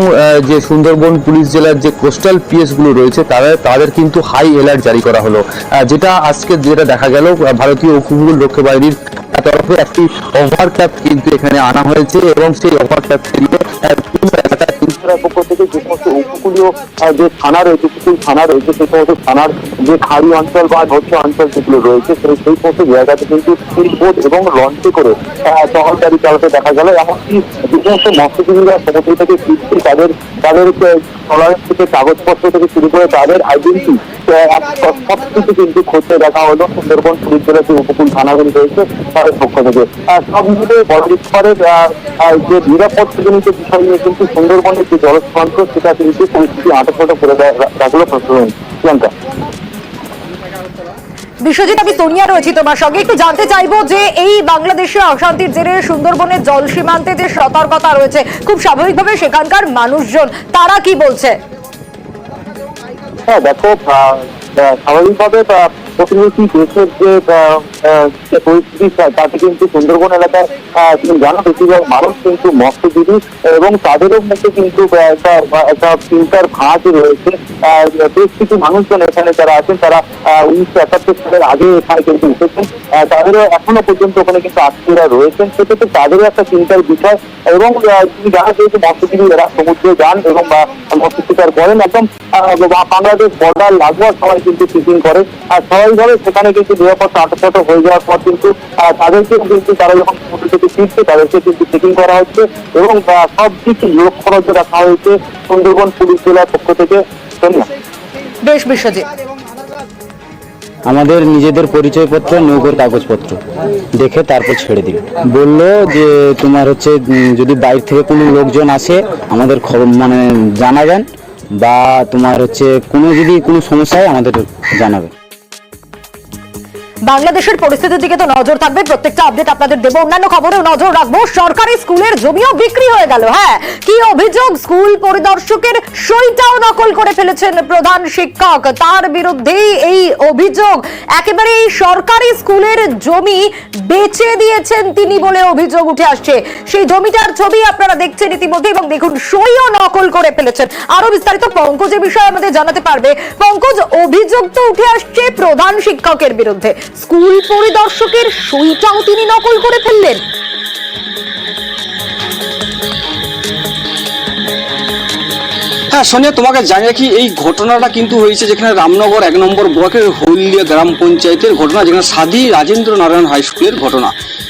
যে সুন্দরবন পুলিশ জেলার যে কোস্টাল পিএসগুলো রয়েছে তাদের কিন্তু হাই অ্যালার্ট জারি করা হলো। যেটা আজকে যেটা দেখা গেল, ভারতীয় উপকূল রক্ষী বাহিনীর তরফে একটি ওভারক্যাপ্ট কিন্তু এখানে আনা হয়েছে এবং সেই ওভারক্যাপ্ট পক্ষ থেকে যে সমস্ত উপকূলীয় যে থানা রয়েছে, সেই থানা রয়েছে, সেই সমস্ত থানার যে খাড়ি অঞ্চল বা নদী অঞ্চল যেগুলো রয়েছে সেই সমস্ত জায়গাতে কিন্তু স্পিডবোট এবং লঞ্চে করে টহলদারি চালাতে দেখা গেল। এমনকি যে সমস্ত মৎস্যজীবীরা সমুদ্র থেকে ফিরছে তাদের ট্রলারের থেকে কাগজপত্র থেকে শুরু করে তাদের আইডেন্টি সবকিছু কিন্তু খতিয়ে দেখা হলো সুন্দরবন পুলিশ জেলার যে উপকূল থানাগুলি রয়েছে তাদের পক্ষ থেকে। সব মিলে বড় যে নিরাপত্তাজনিত বিষয় নিয়ে কিন্তু সুন্দরবনের যে জলসীমান্ত সেটা কিন্তু পরিস্থিতি আটক করে রাখলো প্রশাসন। বিশ্বজিৎ, আমি সোনিয়া রয়েছি তোমার সঙ্গে। একটু জানতে চাইবো যে এই বাংলাদেশে অশান্তির জেরে সুন্দরবনের জল সীমান্তে যে সতর্কতা রয়েছে, খুব স্বাভাবিকভাবে সেখানকার মানুষজন তারা কি বলছে? হ্যাঁ দেখো, স্বাভাবিকভাবে প্রতিবেশী দেশের যে পরিস্থিতি তাতে কিন্তু সুন্দরবন এলাকায় তুমি জানো বেশিরভাগ মানুষ কিন্তু মৎস্যজীবী এবং তাদেরও মধ্যে কিন্তু একটা চিন্তার ভাঁজ রয়েছে। বেশ কিছু মানুষজন এখানে যারা আছেন তারা 1971 সালের আগে এখানে কিন্তু এসেছেন, তাদেরও এখনো পর্যন্ত ওখানে কিন্তু আত্মীয়রা রয়েছেন, সেক্ষেত্রে তাদেরও একটা চিন্তার বিষয়। এবং তুমি জানো যেহেতু মৎস্যজীবী এরা সমুদ্রে যান এবং মৎস্য শিকার করেন, একদম বাংলাদেশ বর্ডার লাগোয়ার সময় কিন্তু ফিশিং করে, আর স্বাভাবিকভাবে সেখানে কিন্তু নিরাপত্তা আটপট হয়ে যাওয়ার পর কিন্তু তাদেরকে কিন্তু তারা যখন সমুদ্র থেকে ফিরছে তাদেরকে কিন্তু চেকিং করা হচ্ছে এবং সব কিছু লক্ষ্য নজর রাখা হয়েছে সুন্দরবন পুলিশ জেলার পক্ষ থেকে। বেশ বিশ্বজিৎ, আমাদের নিজেদের পরিচয়পত্র, নৌকোর কাগজপত্র দেখে তারপর ছেড়ে দিল। বললো যে তোমার হচ্ছে যদি বাইরে থেকে কোনো লোকজন আসে আমাদের খবর মানে জানাবেন, বা তোমার হচ্ছে যদি কোনো সমস্যা হয় আমাদের জানাবে। বাংলাদেশের পরিস্থিতির দিকে তো নজর থাকবে, প্রত্যেকটা আপডেট আপনাদের দেবো, অন্যান্য খবরেও নজর রাখবো। সরকারি স্কুলের জমিও বিক্রি হয়ে গেল। হ্যাঁ, কি অভিযোগ? স্কুল পরিদর্শকের সইটাও নকল করে ফেলেছেন প্রধান শিক্ষক, তার বিরুদ্ধেই এই অভিযোগ। একেবারে এই সরকারি স্কুলের জমি বেচে দিয়েছেন তিনি বলে অভিযোগ উঠে আসছে। সেই জমিটার ছবি আপনারা দেখছেন ইতিমধ্যে, এবং দেখুন সইও নকল করে ফেলেছেন। আরো বিস্তারিত পঙ্কজ এ বিষয়ে আমাদের জানাতে পারবে। পঙ্কজ, অভিযোগ তো উঠে আসছে প্রধান শিক্ষকের বিরুদ্ধে, স্কুল পরিদর্শকের সইটাও তিনি নকল করে ফেললেন। হ্যাঁ সোনিয়া, তোমাকে জানি রাখি এই ঘটনাটা কিন্তু হয়েছে যেখানে রামনগর 1 নম্বর ব্লকের হলদিয়া গ্রাম পঞ্চায়েতের ঘটনা, যেখানে সাধী রাজেন্দ্র নারায়ণ হাই স্কুলের ঘটনা,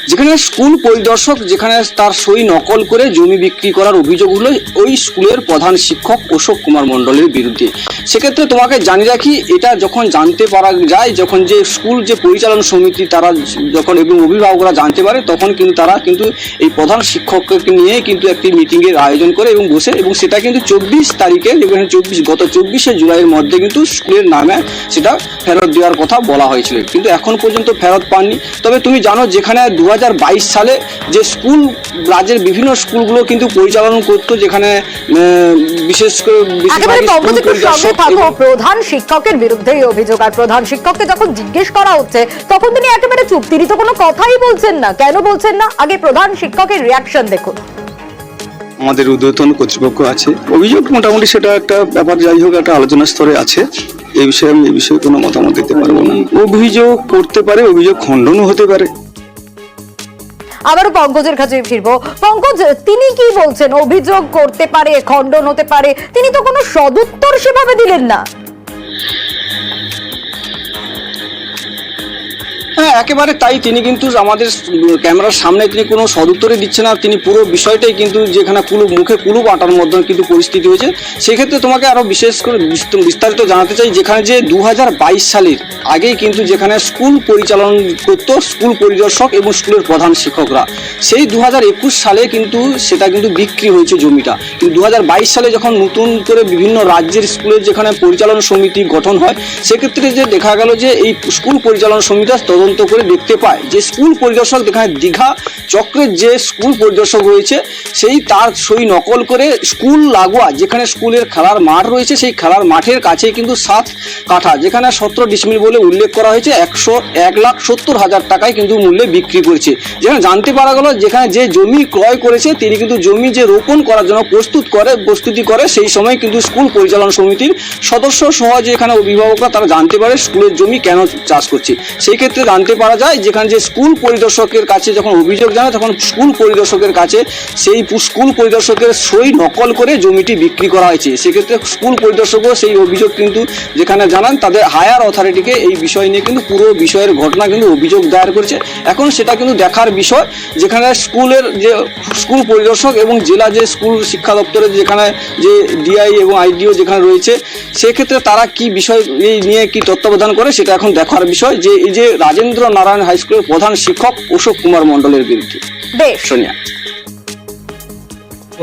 যেখানে স্কুল পরিদর্শক যেখানে তার সই নকল করে জমি বিক্রি করার অভিযোগ হলো ওই স্কুলের প্রধান শিক্ষক অশোক কুমার মণ্ডলের বিরুদ্ধে। সেক্ষেত্রে তোমাকে জানিয়ে রাখি, এটা যখন জানতে পারা যায়, যখন যে স্কুল যে পরিচালনা সমিতি তারা যখন এবং অভিভাবকরা জানতে পারে, তখন কিন্তু তারা কিন্তু এই প্রধান শিক্ষককে নিয়ে কিন্তু একটি মিটিংয়ের আয়োজন করে এবং বসে, এবং সেটা কিন্তু 24 তারিখে, যেখানে গত 24শে জুলাইয়ের মধ্যে কিন্তু স্কুলের নামে সেটা ফেরত দেওয়ার কথা বলা হয়েছিল, কিন্তু এখন পর্যন্ত ফেরত পাননি। তবে তুমি জানো যেখানে 2022 সালে যে স্কুল রাজ্যের বিভিন্ন স্কুলগুলো কিন্তু পরিচালনা করতো, যেখানে বিশেষ করে প্রধান শিক্ষকের বিরুদ্ধে অভিযোগ, আর প্রধান শিক্ষককে যখন জিজ্ঞেস করা হচ্ছে তখন তিনি একেবারে চুপ, তিনি তো কোনো কথাই বলছেন না। কেন বলছেন না? আগে প্রধান শিক্ষকের রিয়াকশন দেখুন। আমাদের ঊর্ধ্বতন কর্তৃপক্ষ আছে, অভিযোগ মোটামুটি সেটা একটা ব্যাপার, যাই হোক একটা আলোচনা স্তরে আছে। এই বিষয়ে আমি এই বিষয়ে কোনো মতামত দিতে পারবো না। অভিযোগ করতে পারে, অভিযোগ খণ্ডনও হতে পারে। আবারও পঙ্কজের কাছে ফিরবো। পঙ্কজ, তিনি কি বলছেন? অভিযোগ করতে পারে, খণ্ডন হতে পারে, তিনি তো কোনো সদুত্তর সেভাবে দিলেন না। হ্যাঁ একেবারে তাই, তিনি কিন্তু আমাদের ক্যামেরার সামনে তিনি কোনো সদুত্তরে দিচ্ছেন না, তিনি পুরো বিষয়টাই কিন্তু যেখানে মুখে কুলুপ আটার মধ্যে কিন্তু পরিস্থিতি হয়েছে। সেক্ষেত্রে তোমাকে আরো বিশেষ করে বিস্তারিত জানাতে চাই, যেখানে যে 2022 সালের আগেই কিন্তু যেখানে স্কুল পরিচালনা করতো স্কুল পরিদর্শক এবং স্কুলের প্রধান শিক্ষকরা, সেই 2021 সালে কিন্তু সেটা কিন্তু বিক্রি হয়েছে জমিটা। কিন্তু 2022 সালে যখন নতুন করে বিভিন্ন রাজ্যের স্কুলের যেখানে পরিচালনা সমিতি গঠন হয়, সেক্ষেত্রে যে দেখা গেল যে এই স্কুল পরিচালনা সমিতিটা তদন্ত করে দেখতে পায় যে স্কুল পরিদর্শক যেখানে দীঘা চক্রের যে স্কুল পরিদর্শক রয়েছে, সেই তার সই নকল করে স্কুল লাগোয়া যেখানে স্কুলের খেলার মাঠ রয়েছে, সেই খেলার মাঠের কাছে কিন্তু 7 কাঠা, যেখানে 17 ডিসমিল বলে উল্লেখ করা হয়েছে, 1,70,000 টাকায় কিন্তু মূল্যে বিক্রি করেছে। যেখানে জানতে পারা গেল যেখানে যে জমি ক্রয় করেছে তিনি কিন্তু জমি যে রোপণ করার জন্য প্রস্তুতি করে, সেই সময় কিন্তু স্কুল পরিচালনা সমিতির সদস্য সহ যে এখানে অভিভাবকরা তারা জানতে পারে স্কুলের জমি কেন চাষ করছে। সেই ক্ষেত্রে জানতে পারা যায় যেখানে যে স্কুল পরিদর্শকের কাছে যখন অভিযোগ জানায়, তখন স্কুল পরিদর্শকের কাছে সেই স্কুল পরিদর্শকের সই নকল করে জমিটি বিক্রি করা হয়েছে। সেক্ষেত্রে স্কুল পরিদর্শকও সেই অভিযোগ কিন্তু যেখানে জানান তাদের হায়ার অথরিটিকে এই বিষয় নিয়ে কিন্তু পুরো বিষয়ের ঘটনা কিন্তু অভিযোগ দায়ের করেছে। এখন সেটা কিন্তু দেখার বিষয়, যেখানে স্কুলের যে স্কুল পরিদর্শক এবং জেলা যে স্কুল শিক্ষা দপ্তরের যেখানে যে ডিআই এবং আইডিও যেখানে রয়েছে, সেক্ষেত্রে তারা কি বিষয় এই নিয়ে কি তত্ত্বাবধান করে সেটা এখন দেখার বিষয়, যে এই যে রাজেন্দ্র নারায়ণ হাই স্কুলের প্রধান শিক্ষক অশোক কুমার মণ্ডলের বিরুদ্ধে। বেশ সোনিয়া,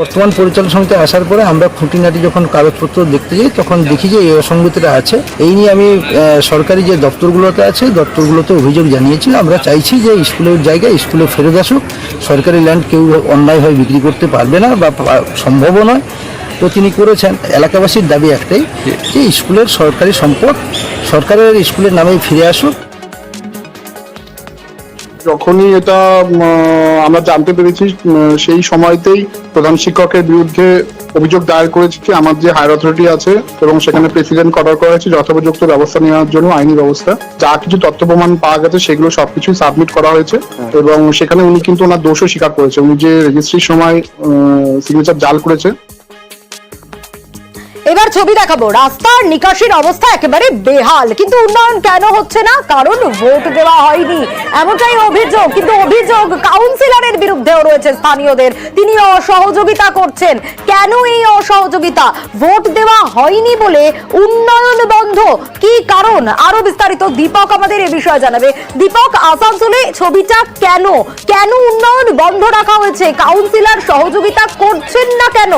বর্তমান পরিচালন সমিতি আসার পরে আমরা খুঁটিনাটি যখন কাগজপত্র দেখতে যাই তখন দেখি যে এই অসঙ্গতিটা আছে। এই নিয়ে আমি সরকারি যে দপ্তরগুলোতে আছে দপ্তরগুলোতে অভিযোগ জানিয়েছি। আমরা চাইছি যে স্কুলের জায়গায় স্কুলে ফেরত আসুক। সরকারি ল্যান্ড কেউ অন্যায়ভাবে বিক্রি করতে পারবে না বা সম্ভবও নয়। তো তিনি করেছেন। এলাকাবাসীর দাবি একটাই যে স্কুলের সরকারি সম্পদ সরকারের স্কুলের নামেই ফিরে আসুক। যখনই এটা আমরা জানতে পেরেছি সেই সময়তেই প্রধান শিক্ষকের বিরুদ্ধে অভিযোগ দায়ের করেছি। আমার যে হায়ার অথরিটি আছে এবং সেখানে প্রেসিডেন্ট অর্ডার করা হয়েছে যথোপযুক্ত ব্যবস্থা নেওয়ার জন্য, আইনি ব্যবস্থা। যা কিছু তথ্য প্রমাণ পাওয়া গেছে সেগুলো সবকিছুই সাবমিট করা হয়েছে এবং সেখানে উনি কিন্তু ওনার দোষও স্বীকার করেছে। উনি যে রেজিস্ট্রির সময় সিগনেচার জাল করেছে। এবার ছবি দেখাবো। রাস্তার নিকাশির অবস্থা একেবারে বেহাল, কিন্তু উন্নয়ন কেন হচ্ছে না? কারণ ভোট দেওয়া হয়নি, এমনটাই অভিযোগ। কিন্তু অভিযোগ কাউন্সিলরের বিরুদ্ধেও রয়েছে স্থানীয়দের। তিনি অসহযোগিতা করছেন। কেন এই অসহযোগিতা? ভোট দেওয়া হয়নি বলে উন্নয়ন বন্ধ, কি কারণ? আরো বিস্তারিত দীপক আমাদের এ বিষয়ে জানাবে। দীপক, আসানসোলে ছবিটা কেন কেন উন্নয়ন বন্ধ রাখা হয়েছে? কাউন্সিলর সহযোগিতা করছেন না কেন?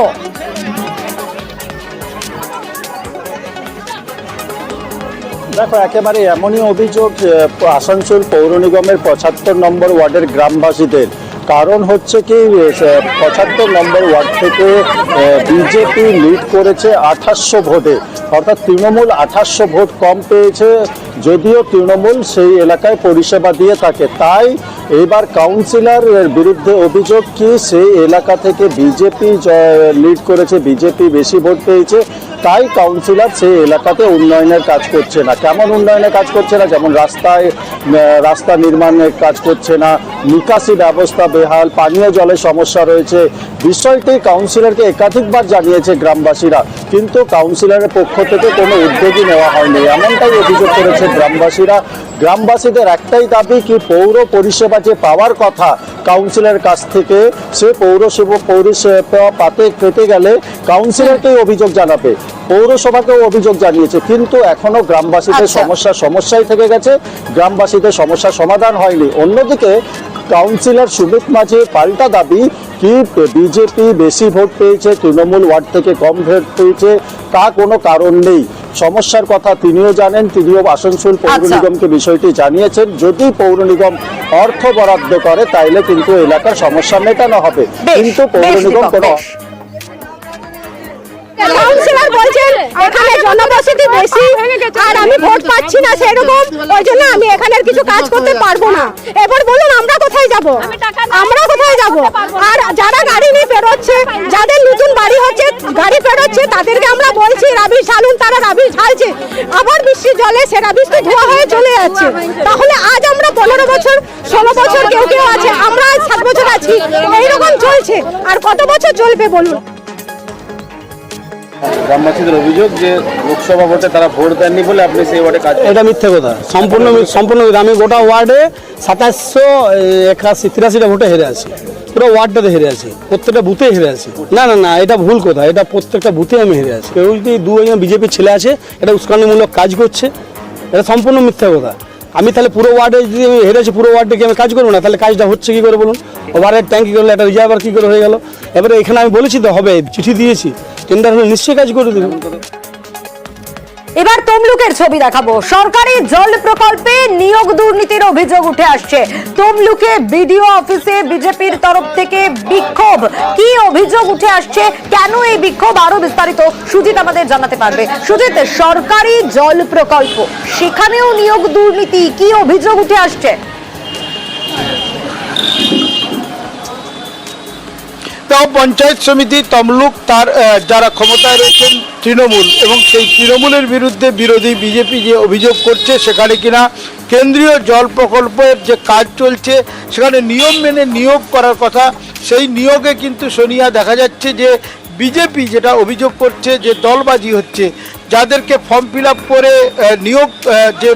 দেখো, একেবারে এমনই অভিযোগ আসানসোল পৌর নিগমের ৭৫ নম্বর ওয়ার্ডের গ্রামবাসীদের। কারণ হচ্ছে কি, ৭৫ নম্বর ওয়ার্ড থেকে বিজেপি লিড করেছে ২৮০০ ভোটে, অর্থাৎ তৃণমূল ২৮০০ ভোট কম পেয়েছে, যদিও তৃণমূল সেই এলাকায় পরিষেবা দিয়ে থাকে। তাই এবার কাউন্সিলরের বিরুদ্ধে অভিযোগ কি সেই এলাকা থেকে বিজেপি লিড করেছে, বিজেপি বেশি ভোট পেয়েছে, তাই কাউন্সিলর সেই এলাকাতে উন্নয়নের কাজ করছে না। কেমন উন্নয়নের কাজ করছে না? যেমন রাস্তা নির্মাণের কাজ করছে না, নিকাশি ব্যবস্থা বেহাল, পানীয় জলের সমস্যা রয়েছে। বিষয়টি কাউন্সিলরকে একাধিকবার জানিয়েছে গ্রামবাসীরা, কিন্তু কাউন্সিলরের পক্ষ থেকে কোনো উদ্যোগই নেওয়া হয়নি, এমনটাই অভিযোগ করেছে গ্রামবাসীরা। গ্রামবাসীদের একটাই দাবি কি, পৌর পরিষেবা যে পাওয়ার কথা কাউন্সিলরের কাছ থেকে, সে পরিষেবা পেতে গেলে কাউন্সিলরকেই অভিযোগ জানাবে। পৌরসভাকেও অভিযোগ জানিয়েছে, কিন্তু এখনো গ্রামবাসীদের সমস্যাই থেকে গেছে, গ্রামবাসীদের সমস্যার সমাধান হয়নি। অন্যদিকে কাউন্সিলর সুমিত মাঝির পাল্টা দাবি কি, বিজেপি বেশি ভোট পেয়েছে, তৃণমূল ওয়ার্ড থেকে কম ভোট পেয়েছে, তা কোনো কারণ নেই। সমস্যার কথা তিনিও জানেন, তিনিও আসানসোল পৌর নিগমকে বিষয়টি জানিয়েছেন। যদি পৌর নিগম অর্থ বরাদ্দ করে তাইলে কিন্তু এলাকার সমস্যা মেটানো হবে, কিন্তু পৌর নিগম কোনো কাউন্সিলর বলছেন এখানে জনবসতি বেশি আর আমি ভোট পাচ্ছি না সেরকম, ওই জন্য আমি এখানে কিছু কাজ করতে পারবো না। এবার বলুন আমরা কোথায় যাব? আর যারা গাড়ি নিয়ে বেরোচ্ছে, যাদের নতুন বাড়ি হচ্ছে, গাড়ি বেরোচ্ছে, তাদেরকে আমরা বলছি রাবিশ ঢালুন, তারা রাবিশ ঢালছে, আবার বৃষ্টির জলে সে রাবিশ তো ধোয়া হয়ে চলে যাচ্ছে। তাহলে আজ আমরা ১৫ বছর ১৬ বছর কেউ আছে, আমরা আজ ৭ বছর আছি, এইরকম চলছে। আর কত বছর চলবে বলুন? গ্রামবাসীদের অভিযোগ যে লোকসভা ভোটে তারা ভোট দেননি বলে আপনি সেই ওয়ার্ডে কাজ। এটা মিথ্যে কথা, সম্পূর্ণ আমি গোটা ওয়ার্ডে ২৭৮৩টা ভোটে হেরে আছি, পুরো ওয়ার্ডটাতে হেরে আছি, প্রত্যেকটা বুথে হেরে আছি। না, এটা ভুল কথা, এটা প্রত্যেকটা বুথে আমি হেরে আছি। কেউ যদি দুজন বিজেপির ছেলে আছে, এটা উস্কানিমূলক কাজ করছে, এটা সম্পূর্ণ মিথ্যা কথা। আমি তাহলে পুরো ওয়ার্ডে যদি আমি হেরেছি, পুরো ওয়ার্ডে কি আমি কাজ করবো না? তাহলে কাজটা হচ্ছে কি করে বলুন? ওভারহেড ট্যাঙ্কি করলে একটা রিজার্ভার কি করে হয়ে গেল? এবারে এখানে আমি বলেছি তো হবে, চিঠি দিয়েছি, টেন্ডার হলে নিশ্চয়ই কাজ করে দেবেন। এবার তমলুকের ছবি দেখাবো। সরকারি জল প্রকল্পে নিয়োগ দুর্নীতির অভিযোগ উঠে আসছে। তমলুকে বিডিও অফিসে বিজেপির তরফ থেকে বিক্ষোভ। কি অভিযোগ উঠে আসছে, কেন এই বিক্ষোভ? আরো বিস্তারিত সুজিত আমাদের জানাতে পারবে। সুজিত, সরকারি জল প্রকল্প, সেখানেও নিয়োগ দুর্নীতি, কি অভিযোগ উঠে আসছে? পঞ্চায়েত সমিতি তমলুক, তার যারা ক্ষমতায় রয়েছেন তৃণমূল, এবং সেই তৃণমূলের বিরুদ্ধে বিরোধী বিজেপি যে অভিযোগ করছে, সেখানে কিনা কেন্দ্রীয় জল প্রকল্পের যে কাজ চলছে সেখানে নিয়ম মেনে নিয়োগ করার কথা, সেই নিয়োগে কিন্তু সোনিয়া দেখা যাচ্ছে যে বিজেপি যেটা অভিযোগ করছে যে দলবাজি হচ্ছে। যাদেরকে ফর্ম ফিল আপ করে নিয়োগ, যে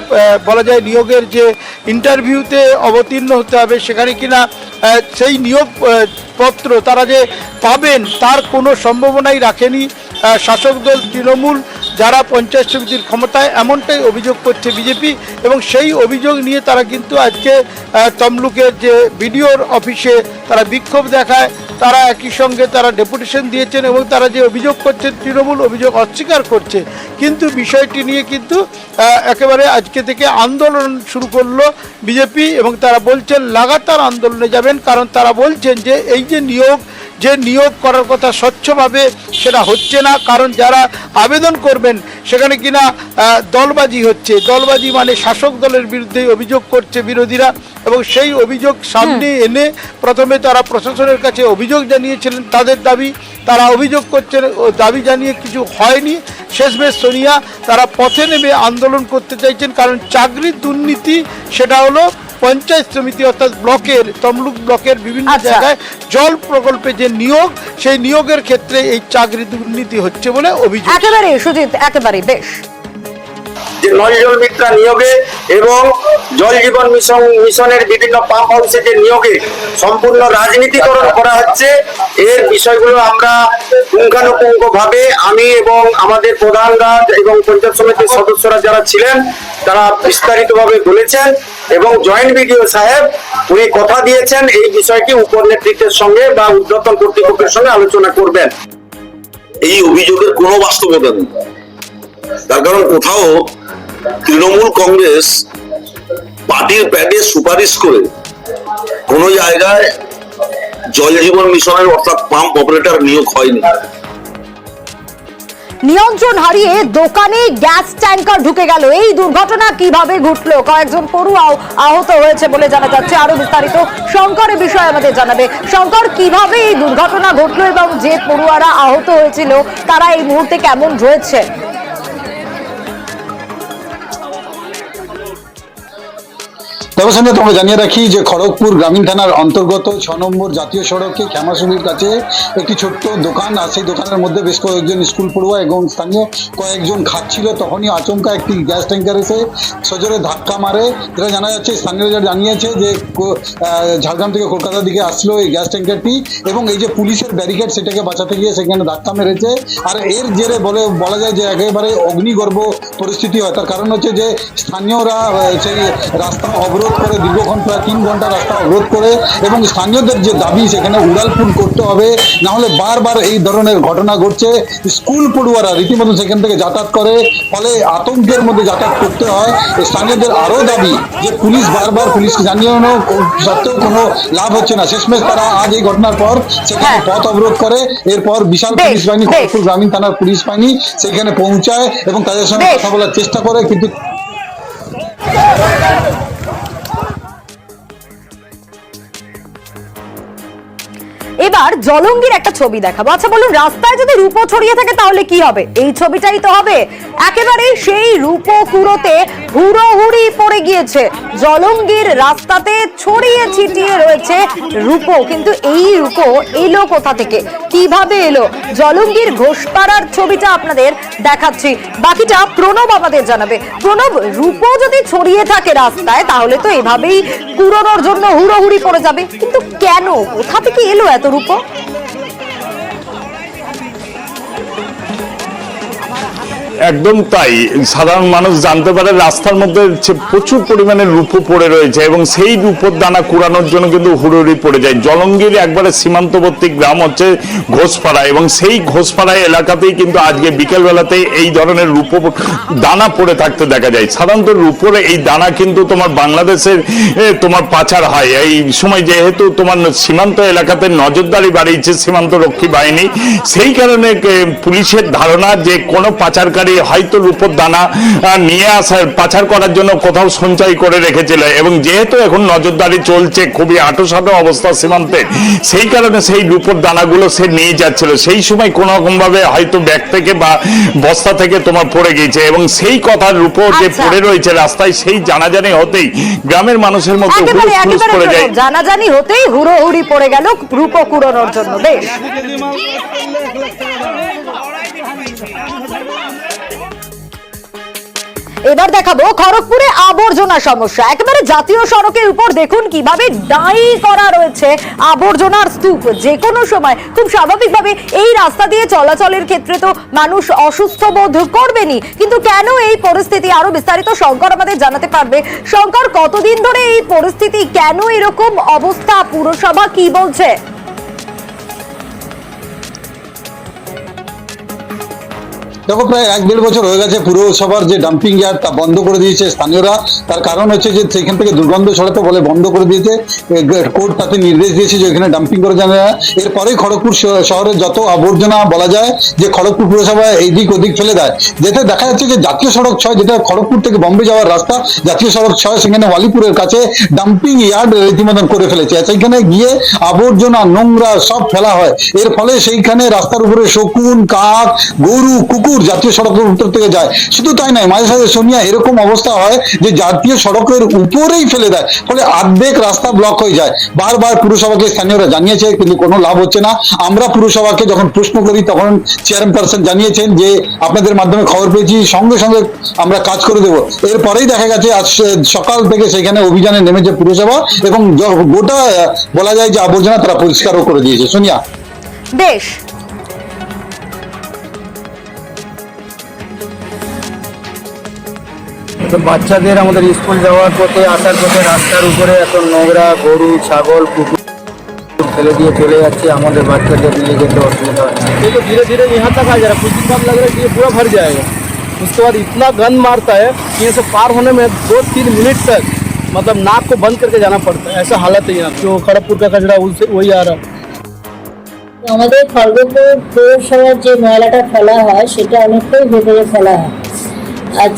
বলা যায় নিয়োগের যে ইন্টারভিউতে অবতীর্ণ হতে হবে, সেখানে কিনা সেই নিয়োগ পত্র তারা যে পাবেন তার কোনো সম্ভাবনাই রাখেনি শাসক দল তৃণমূল, যারা পঞ্চায়েত সমিতির ক্ষমতায়, এমনটাই অভিযোগ করছে বিজেপি। এবং সেই অভিযোগ নিয়ে তারা কিন্তু আজকে তমলুকের যে বিডিওর অফিসে তারা বিক্ষোভ দেখায়। তারা একই সঙ্গে তারা ডেপুটেশন দিয়েছেন এবং তারা যে অভিযোগ করছেন তৃণমূল অভিযোগ অস্বীকার করছে, কিন্তু বিষয়টি নিয়ে কিন্তু একেবারে আজকে থেকে আন্দোলন শুরু করলো বিজেপি এবং তারা বলছেন লাগাতার আন্দোলনে যাবেন, কারণ তারা বলছেন যে এই যে নিয়োগ করার কথা স্বচ্ছভাবে সেটা হচ্ছে না, কারণ যারা আবেদন করবেন সেখানে কিনা দলবাজি হচ্ছে। দলবাজি মানে শাসক দলের বিরুদ্ধে অভিযোগ করছে বিরোধীরা এবং সেই অভিযোগ সামনে এনে প্রথমে তারা প্রশাসনের কাছে অভিযোগ জানিয়েছিলেন তাদের দাবি, তারা অভিযোগ করছেন ও দাবি জানিয়ে কিছু হয়নি। শেষমেশ সোনিয়া তারা পথে নেমে আন্দোলন করতে চাইছেন, কারণ চাকরির দুর্নীতি সেটা হলো পঞ্চায়েত সমিতি অর্থাৎ ব্লকের তমলুক ব্লকের বিভিন্ন জায়গায় জল প্রকল্পে যে নিয়োগ, সেই নিয়োগের ক্ষেত্রে এই চাকরি দুর্নীতি হচ্ছে বলে অভিযোগ। একেবারে সুজিত, একেবারে বেশ। যে নল জল মিত্রা নিয়োগে এবং জল জীবন মিশনের বিভিন্ন পাম্প হাউসে যে নিয়োগে সম্পূর্ণ রাজনীতিকরণ করা হচ্ছে, এর বিষয়গুলো আমরা পুঙ্খানুপুঙ্খভাবে আমি এবং আমাদের প্রধানরা এবং পঞ্চায়েত সমিতির সদস্যরা যারা ছিলেন তারা বিস্তারিতভাবে বলেছেন এবং জয়েন্ট বিডিও সাহেব উনি কথা দিয়েছেন এই বিষয়টি উপর নেতৃত্বের সঙ্গে বা ঊর্ধ্বতন কর্তৃপক্ষের সঙ্গে আলোচনা করবেন। এই অভিযোগের কোনো বাস্তবতা নেই, তার কারণ কোথাও তৃণমূল কংগ্রেস পার্টির প্যাডে সুপারিশ করে কোন জায়গায় জল জীবন মিশনের অর্থাৎ পাম্প অপারেটর নিয়োগ হয়নি। নিয়ন্ত্রণ হারিয়ে দোকানে গ্যাস ট্যাঙ্কার ঢুকে গেল, এই দুর্ঘটনা কিভাবে ঘটলো? কয়েকজন পড়ুয়াও আহত হয়েছে বলে জানা যাচ্ছে। আরো বিস্তারিত শঙ্করের বিষয়ে আমাদের জানাবে। শঙ্কর, কিভাবে এই দুর্ঘটনা ঘটলো এবং যে পড়ুয়ারা আহত হয়েছিল তারা এই মুহূর্তে কেমন রয়েছে? তবে সঙ্গে তোমরা জানিয়ে রাখি যে খড়গপুর গ্রামীণ থানার অন্তর্গত ৬ নম্বর জাতীয় সড়কে ক্ষেমাশুলির কাছে একটি ছোট্ট দোকান, আর সেই দোকানের মধ্যে বেশ কয়েকজন স্কুল পড়ুয়া এবং স্থানীয় কয়েকজন খাচ্ছিল। তখনই আচমকা একটি গ্যাস ট্যাঙ্কার এসে সজোরে ধাক্কা মারে। যেটা জানা যাচ্ছে, স্থানীয়রা জানিয়েছে যে ঝাড়গ্রাম থেকে কলকাতার দিকে আসলো এই গ্যাস ট্যাঙ্কারটি এবং এই যে পুলিশের ব্যারিকেড সেটাকে বাঁচাতে গিয়ে সেখানে ধাক্কা মেরেছে। আর এর জেরে বলা যায় যে একেবারে অগ্নিগর্ভ পরিস্থিতি হয়। তার কারণ হচ্ছে যে স্থানীয়রা সেই রাস্তা অবরোধ করে দীর্ঘক্ষণ প্রায় 3 ঘন্টা রাস্তা অবরোধ করে এবং স্থানীয়দের যে দাবি সেখানে উড়ালপুল করতে হবে, না হলে বারবার এই ধরনের ঘটনা ঘটছে। স্কুল পড়ুয়ারা রীতিমতো সেখান থেকে যাতায়াত করে, ফলে আতঙ্কের মধ্যে যাতায়াত করতে হয়। স্থানীয়দের আরও দাবি যে পুলিশকে জানিয়েও সত্ত্বেও কোনো লাভ হচ্ছে না। শেষমেশ তারা আজ এই ঘটনার পর সেখানে পথ অবরোধ করে। এরপর বিশাল পুলিশ বাহিনী, খড়গপুর গ্রামীণ থানার পুলিশ বাহিনী সেখানে পৌঁছায় এবং তাদের সঙ্গে কথা বলার চেষ্টা করে, কিন্তু এবার জলঙ্গির একটা ছবি দেখাবো। আচ্ছা বলুন, রাস্তায় যদি রূপো ছড়িয়ে থাকে তাহলে কি হবে? এই ছবিটাই তো হবে। একেবারে সেই রূপো কুড়োতে হুড়োহুড়ি পড়ে গিয়েছে। জলঙ্গির রাস্তাতে ছড়িয়ে ছিটিয়ে রয়েছে রূপো, কিন্তু এই রূপো এলো কোথা থেকে, কিভাবে এলো? জলঙ্গির ঘোষপাড়ার ছবিটা আপনাদের দেখাচ্ছি, বাকিটা প্রণব আমাদের জানাবে। প্রণব, রূপো যদি ছড়িয়ে থাকে রাস্তায় তাহলে তো এভাবেই কুড়োনোর জন্য হুড়োহুড়ি পড়ে যাবে, কিন্তু কেন, কোথা থেকে এলো এত রূপো? একদম তাই, সাধারণ মানুষ জানতে পারে রাস্তার মধ্যে প্রচুর পরিমাণে রূপো পড়ে রয়েছে এবং সেই রূপোর দানা কুড়ানোর জন্য কিন্তু হুড়োহুড়ি পড়ে যায়। জলঙ্গির একবারে সীমান্তবর্তী গ্রাম হচ্ছে ঘোষপাড়া এবং সেই ঘোষপাড়া এলাকাতেই কিন্তু আজকে বিকেলবেলাতে এই ধরনের রূপো দানা পড়ে থাকতে দেখা যায়। সাধারণত রূপোর এই দানা কিন্তু তোমার বাংলাদেশের তোমার পাচার হয়। এই সময় যেহেতু তোমার সীমান্ত এলাকাতে নজরদারি বাড়িয়েছে সীমান্ত রক্ষী বাহিনী, সেই কারণে পুলিশের ধারণা যে কোনো পাচারকারী হয়তো রূপোর দানা নিয়ে আসার পাচার করার জন্য কোথাও সঞ্চয় করে রেখেছিল এবং যেহেতু এখন নজরদারি চলছে, খুবই আঁটোসাঁটো অবস্থা সীমান্তে, সেই কারণে সেই রূপোর দানাগুলো সে নিয়ে যাচ্ছিল। সেই সময় কোনো রকম ভাবে হয়তো ব্যাগ থেকে বা বস্তা থেকে তোমার পড়ে গিয়েছে এবং সেই কথার রূপো যে পড়ে রয়েছে রাস্তায়, সেই জানাজানি হতেই গ্রামের মানুষের মধ্যে হুলস্থুল পড়ে যায়। জানাজানি হতেই হুড়োহুড়ি পড়ে গেল রূপো কুড়োনোর জন্য। বেশ, এবার দেখাবো খড়গপুরে আবর্জনা সমস্যা। একেবারে জাতীয় সড়কের উপর দেখুন কিভাবে ডাই করা রয়েছে আবর্জনার স্তূপ। যে কোনো সময় খুব স্বাভাবিকভাবে এই রাস্তা দিয়ে চলাচলের ক্ষেত্রে তো মানুষ অসুস্থ বোধ করবেনই, কিন্তু কেন এই পরিস্থিতি? আরো বিস্তারিত শঙ্কর আমাদের জানাতে পারবে। শঙ্কর, কতদিন ধরে এই পরিস্থিতি, কেন এরকম অবস্থা, পুরসভা কি বলছে? দেখো প্রায় 1-1.5 বছর হয়ে গেছে পুরসভার যে ডাম্পিং ইয়ার্ড তা বন্ধ করে দিয়েছে স্থানীয়রা। তার কারণ হচ্ছে যে সেখান থেকে দুর্গন্ধ ছড়াতে বলে বন্ধ করে দিয়েছে। কোর্ট তাতে নির্দেশ দিয়েছে যে এখানে ডাম্পিং করে যাবে না। এরপরেই খড়গপুর শহরের যত আবর্জনা বলা যায় যে খড়গপুর পুরসভা এইদিক ওদিক ফেলে দেয়, যেটা দেখা যাচ্ছে যে জাতীয় সড়ক 6 যেটা খড়গপুর থেকে বম্বে যাওয়ার রাস্তা, জাতীয় সড়ক 6 সেখানে ওয়ালিপুরের কাছে ডাম্পিং ইয়ার্ড রীতিমতন করে ফেলেছে। সেইখানে গিয়ে আবর্জনা নোংরা সব ফেলা হয়। এর ফলে সেইখানে রাস্তার উপরে শকুন, কাক, গরু, কুকুর জাতীয় সড়কের উপর থেকে যায়। শুধু তাই নয়, মাঝে সাথে সোনিয়া এরকম অবস্থা হয় যে জাতীয় সড়কের উপরেই ফেলে দেয়, ফলে অর্ধেক রাস্তা ব্লক হয়ে যায়। বারবার পুরসভাকে স্থানীয়রা জানিয়েছে, কিন্তু কোনো লাভ হচ্ছে না। আমরা পুরসভাকে যখন প্রশ্ন করি তখন চেয়ারপারসন জানিয়েছেন যে আপনাদের মাধ্যমে খবর পেয়েছি, সঙ্গে সঙ্গে আমরা কাজ করে দেবো। এরপরেই দেখা গেছে আজ সকাল থেকে সেখানে অভিযানে নেমেছে পুরসভা এবং গোটা বলা যায় যে আবর্জনা তারা পরিষ্কারও করে দিয়েছে। সোনিয়া, বেশ, বাচ্চাদের আমাদের স্কুল যাওয়ার পথে আসার পথে রাস্তার উপরে এত নোংরা গরু, ছাগল, কুকুর ফেলে দিয়ে চলে যাচ্ছে। আমাদের বাচ্চাদের নিয়ে যেতে অসুবিধা হচ্ছে। तो धीरे धीरे यहाँ तक आ जा रहा है, कुछ दिन बाद लग रहा है कि ये पूरा भर जाएगा। उसके बाद इतना गंद मारता है कि ये सब पार होने में 2-3 मिनट तक मतलब नाक को बंद करके जाना पड़ता है। ऐसा हालत है यहाँ। जो खड़गपुर का कचरा उससे वही आ रहा है। আমাদের খড়গপুর পৌরসভার যে ময়লাটা ফেলা হয় সেটা অনেকটাই ভেতরে ফেলা হয়। আজ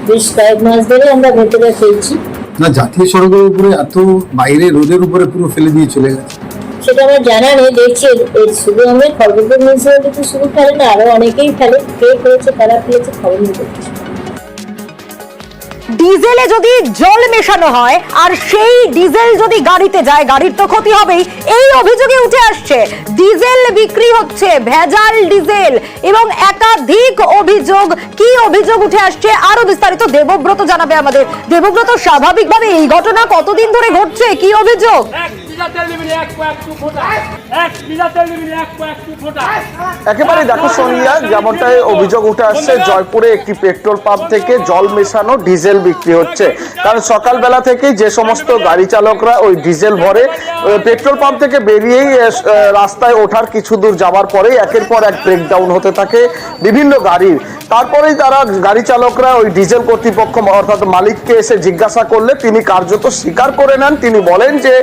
বেশ কয়েক মাস ধরে আমরা ভেতরে ফেলছি। না, জাতীয় সড়কের উপরে এত বাইরে রোদের উপরে পুরো ফেলে দিয়ে চলে গেছে, সেটা আমার জানা নেই। দেখছি শুধু আমরা খড়গপুর মিউনিসিপ্যালিটি শুধু ফেলে না, আরো অনেকেই ফেলে। কে ফেলেছে, কারা ফেলেছে, খবর নিতে পারছি। ডিজেলে যদি জল মেশানো হয় আর সেই ডিজেল যদি গাড়িতে যায়, গাড়ির তো ক্ষতি হবেই। এই অভিযোগে উঠে আসছে ডিজেল বিক্রি হচ্ছে, ভেজাল ডিজেল, এবং একাধিক অভিযোগ। কি অভিযোগ উঠে আসছে আরো বিস্তারিত দেবব্রত জানাবে আমাদের। দেবব্রত, স্বাভাবিকভাবে এই ঘটনা কতদিন ধরে ঘটছে, কি অভিযোগ? একেবারে দেখো সোনিয়া, যেমনটাই অভিযোগ উঠে আসছে, জয়পুরে একটি পেট্রোল পাম্প থেকে জল মেশানো ডিজেল বিক্রি হচ্ছে। কারণ সকালবেলা থেকেই যে সমস্ত গাড়ি চালকরা ওই ডিজেল ভরে পেট্রোল পাম্প থেকে বেরিয়েই রাস্তায় ওঠার কিছু দূর যাওয়ার পরেই একের পর এক ব্রেকডাউন হতে থাকে বিভিন্ন গাড়ির। তারপরেই তারা গাড়ি চালকরা ওই ডিজেল কর্তৃপক্ষ অর্থাৎ মালিককে এসে জিজ্ঞাসা করলে তিনি কার্যত স্বীকার করে নেন। তিনি বলেন যে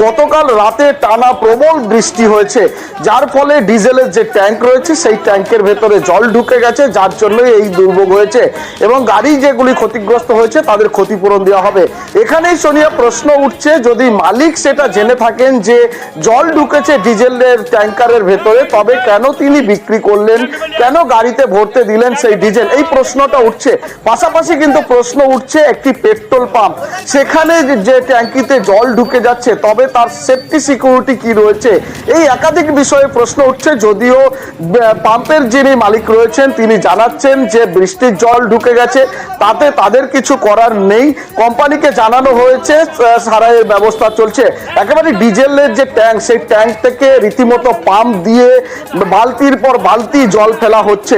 গতকাল রাতে টানা প্রবল বৃষ্টি হয়েছে, যার ফলে ডিজেলের যে ট্যাঙ্ক রয়েছে সেই ট্যাঙ্কের ভেতরে জল ঢুকে গেছে, যার জন্যই এই দুর্ভোগ হয়েছে এবং গাড়ি যেগুলি ক্ষতিগ্রস্ত হয়েছে তাদের ক্ষতিপূরণ দেওয়া হবে। এখানেই সোনিয়া প্রশ্ন উঠছে, যদি মালিক সেটা জেনে থাকেন যে জল ঢুকেছে ডিজেলের ট্যাঙ্কারের ভেতরে, তবে কেন তিনি বিক্রি করলেন, কেন গাড়িতে ভরতে দিলেন সেই ডিজেল, এই প্রশ্নটা উঠছে। পাশাপাশি কিন্তু প্রশ্ন উঠছে একটি পেট্রোল পাম্প, সেখানে যে ট্যাঙ্কিতে জল ঢুকে যাচ্ছে তবে তার সেফটি সিকিউরিটি কি রয়েছে, এই একাধিক বিষয়ে প্রশ্ন উঠছে। যদিও পাম্পের যিনি মালিক রয়েছেন তিনি জানাচ্ছেন যে বৃষ্টির জল ঢুকে গেছে, তাতে তাদের কিছু করার নেই, কোম্পানিকে জানানো হয়েছে, সারাইয়ের ব্যবস্থা চলছে। একেবারে ডিজেলের যে ট্যাঙ্ক, সেই ট্যাঙ্ক থেকে রীতিমতো পাম্প দিয়ে বালতির পর বালতি জল ফেলা হচ্ছে।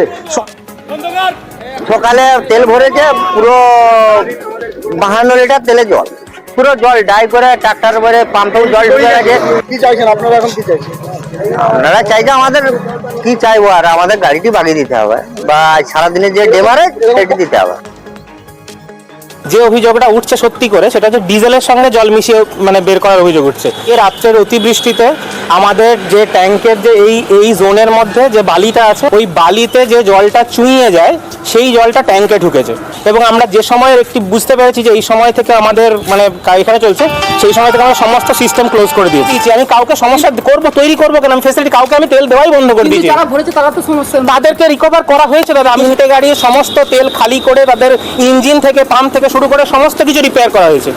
সকালে তেল ভরেছে পুরো 52 লিটার তেলে জল, পুরো জল ডাই করে ট্রাক্টর ভরে পাম্পেও জল ঢুকে গেছে। কি চাইছেন আপনারা এখন, কি চাইছেন? আপনারা চাইছে আমাদের কি চাইবো, আর আমাদের গাড়িটি বাগিয়ে দিতে হবে বা সারাদিনের যে ডেমারেজ সেটি দিতে হবে। যে অভিযোগটা উঠছে সত্যি করে, সেটা হচ্ছে ডিজেলের সঙ্গে জল মিশিয়ে মানে বের করার অভিযোগ উঠছে। এই রাত্রের অতিবৃষ্টিতে আমাদের যে ট্যাঙ্কের যে এই জোনের মধ্যে যে বালিটা আছে, ওই বালিতে যে জলটা চুইয়ে যায় সেই জলটা ট্যাঙ্কে ঢুকেছে এবং আমরা যে সময়ের একটি বুঝতে পেরেছি যে এই সময় থেকে আমাদের মানে এখানে চলছে, সেই সময় থেকে আমরা সমস্ত সিস্টেম ক্লোজ করে দিয়েছি। আমি কাউকে সমস্যা তৈরি করবো কেন, আমি ফেসিলিটি কাউকে আমি তেল দেওয়াই বন্ধ করে দিয়েছি। যারা ভরেছে তারা তো সমস্যা, তাদেরকে রিকভার করা হয়েছে দাদা। আমি হেঁটে গাড়ি সমস্ত তেল খালি করে তাদের ইঞ্জিন থেকে পাম্প থেকে শুরু করে সমস্ত কিছু রিপেয়ার করা হয়েছে।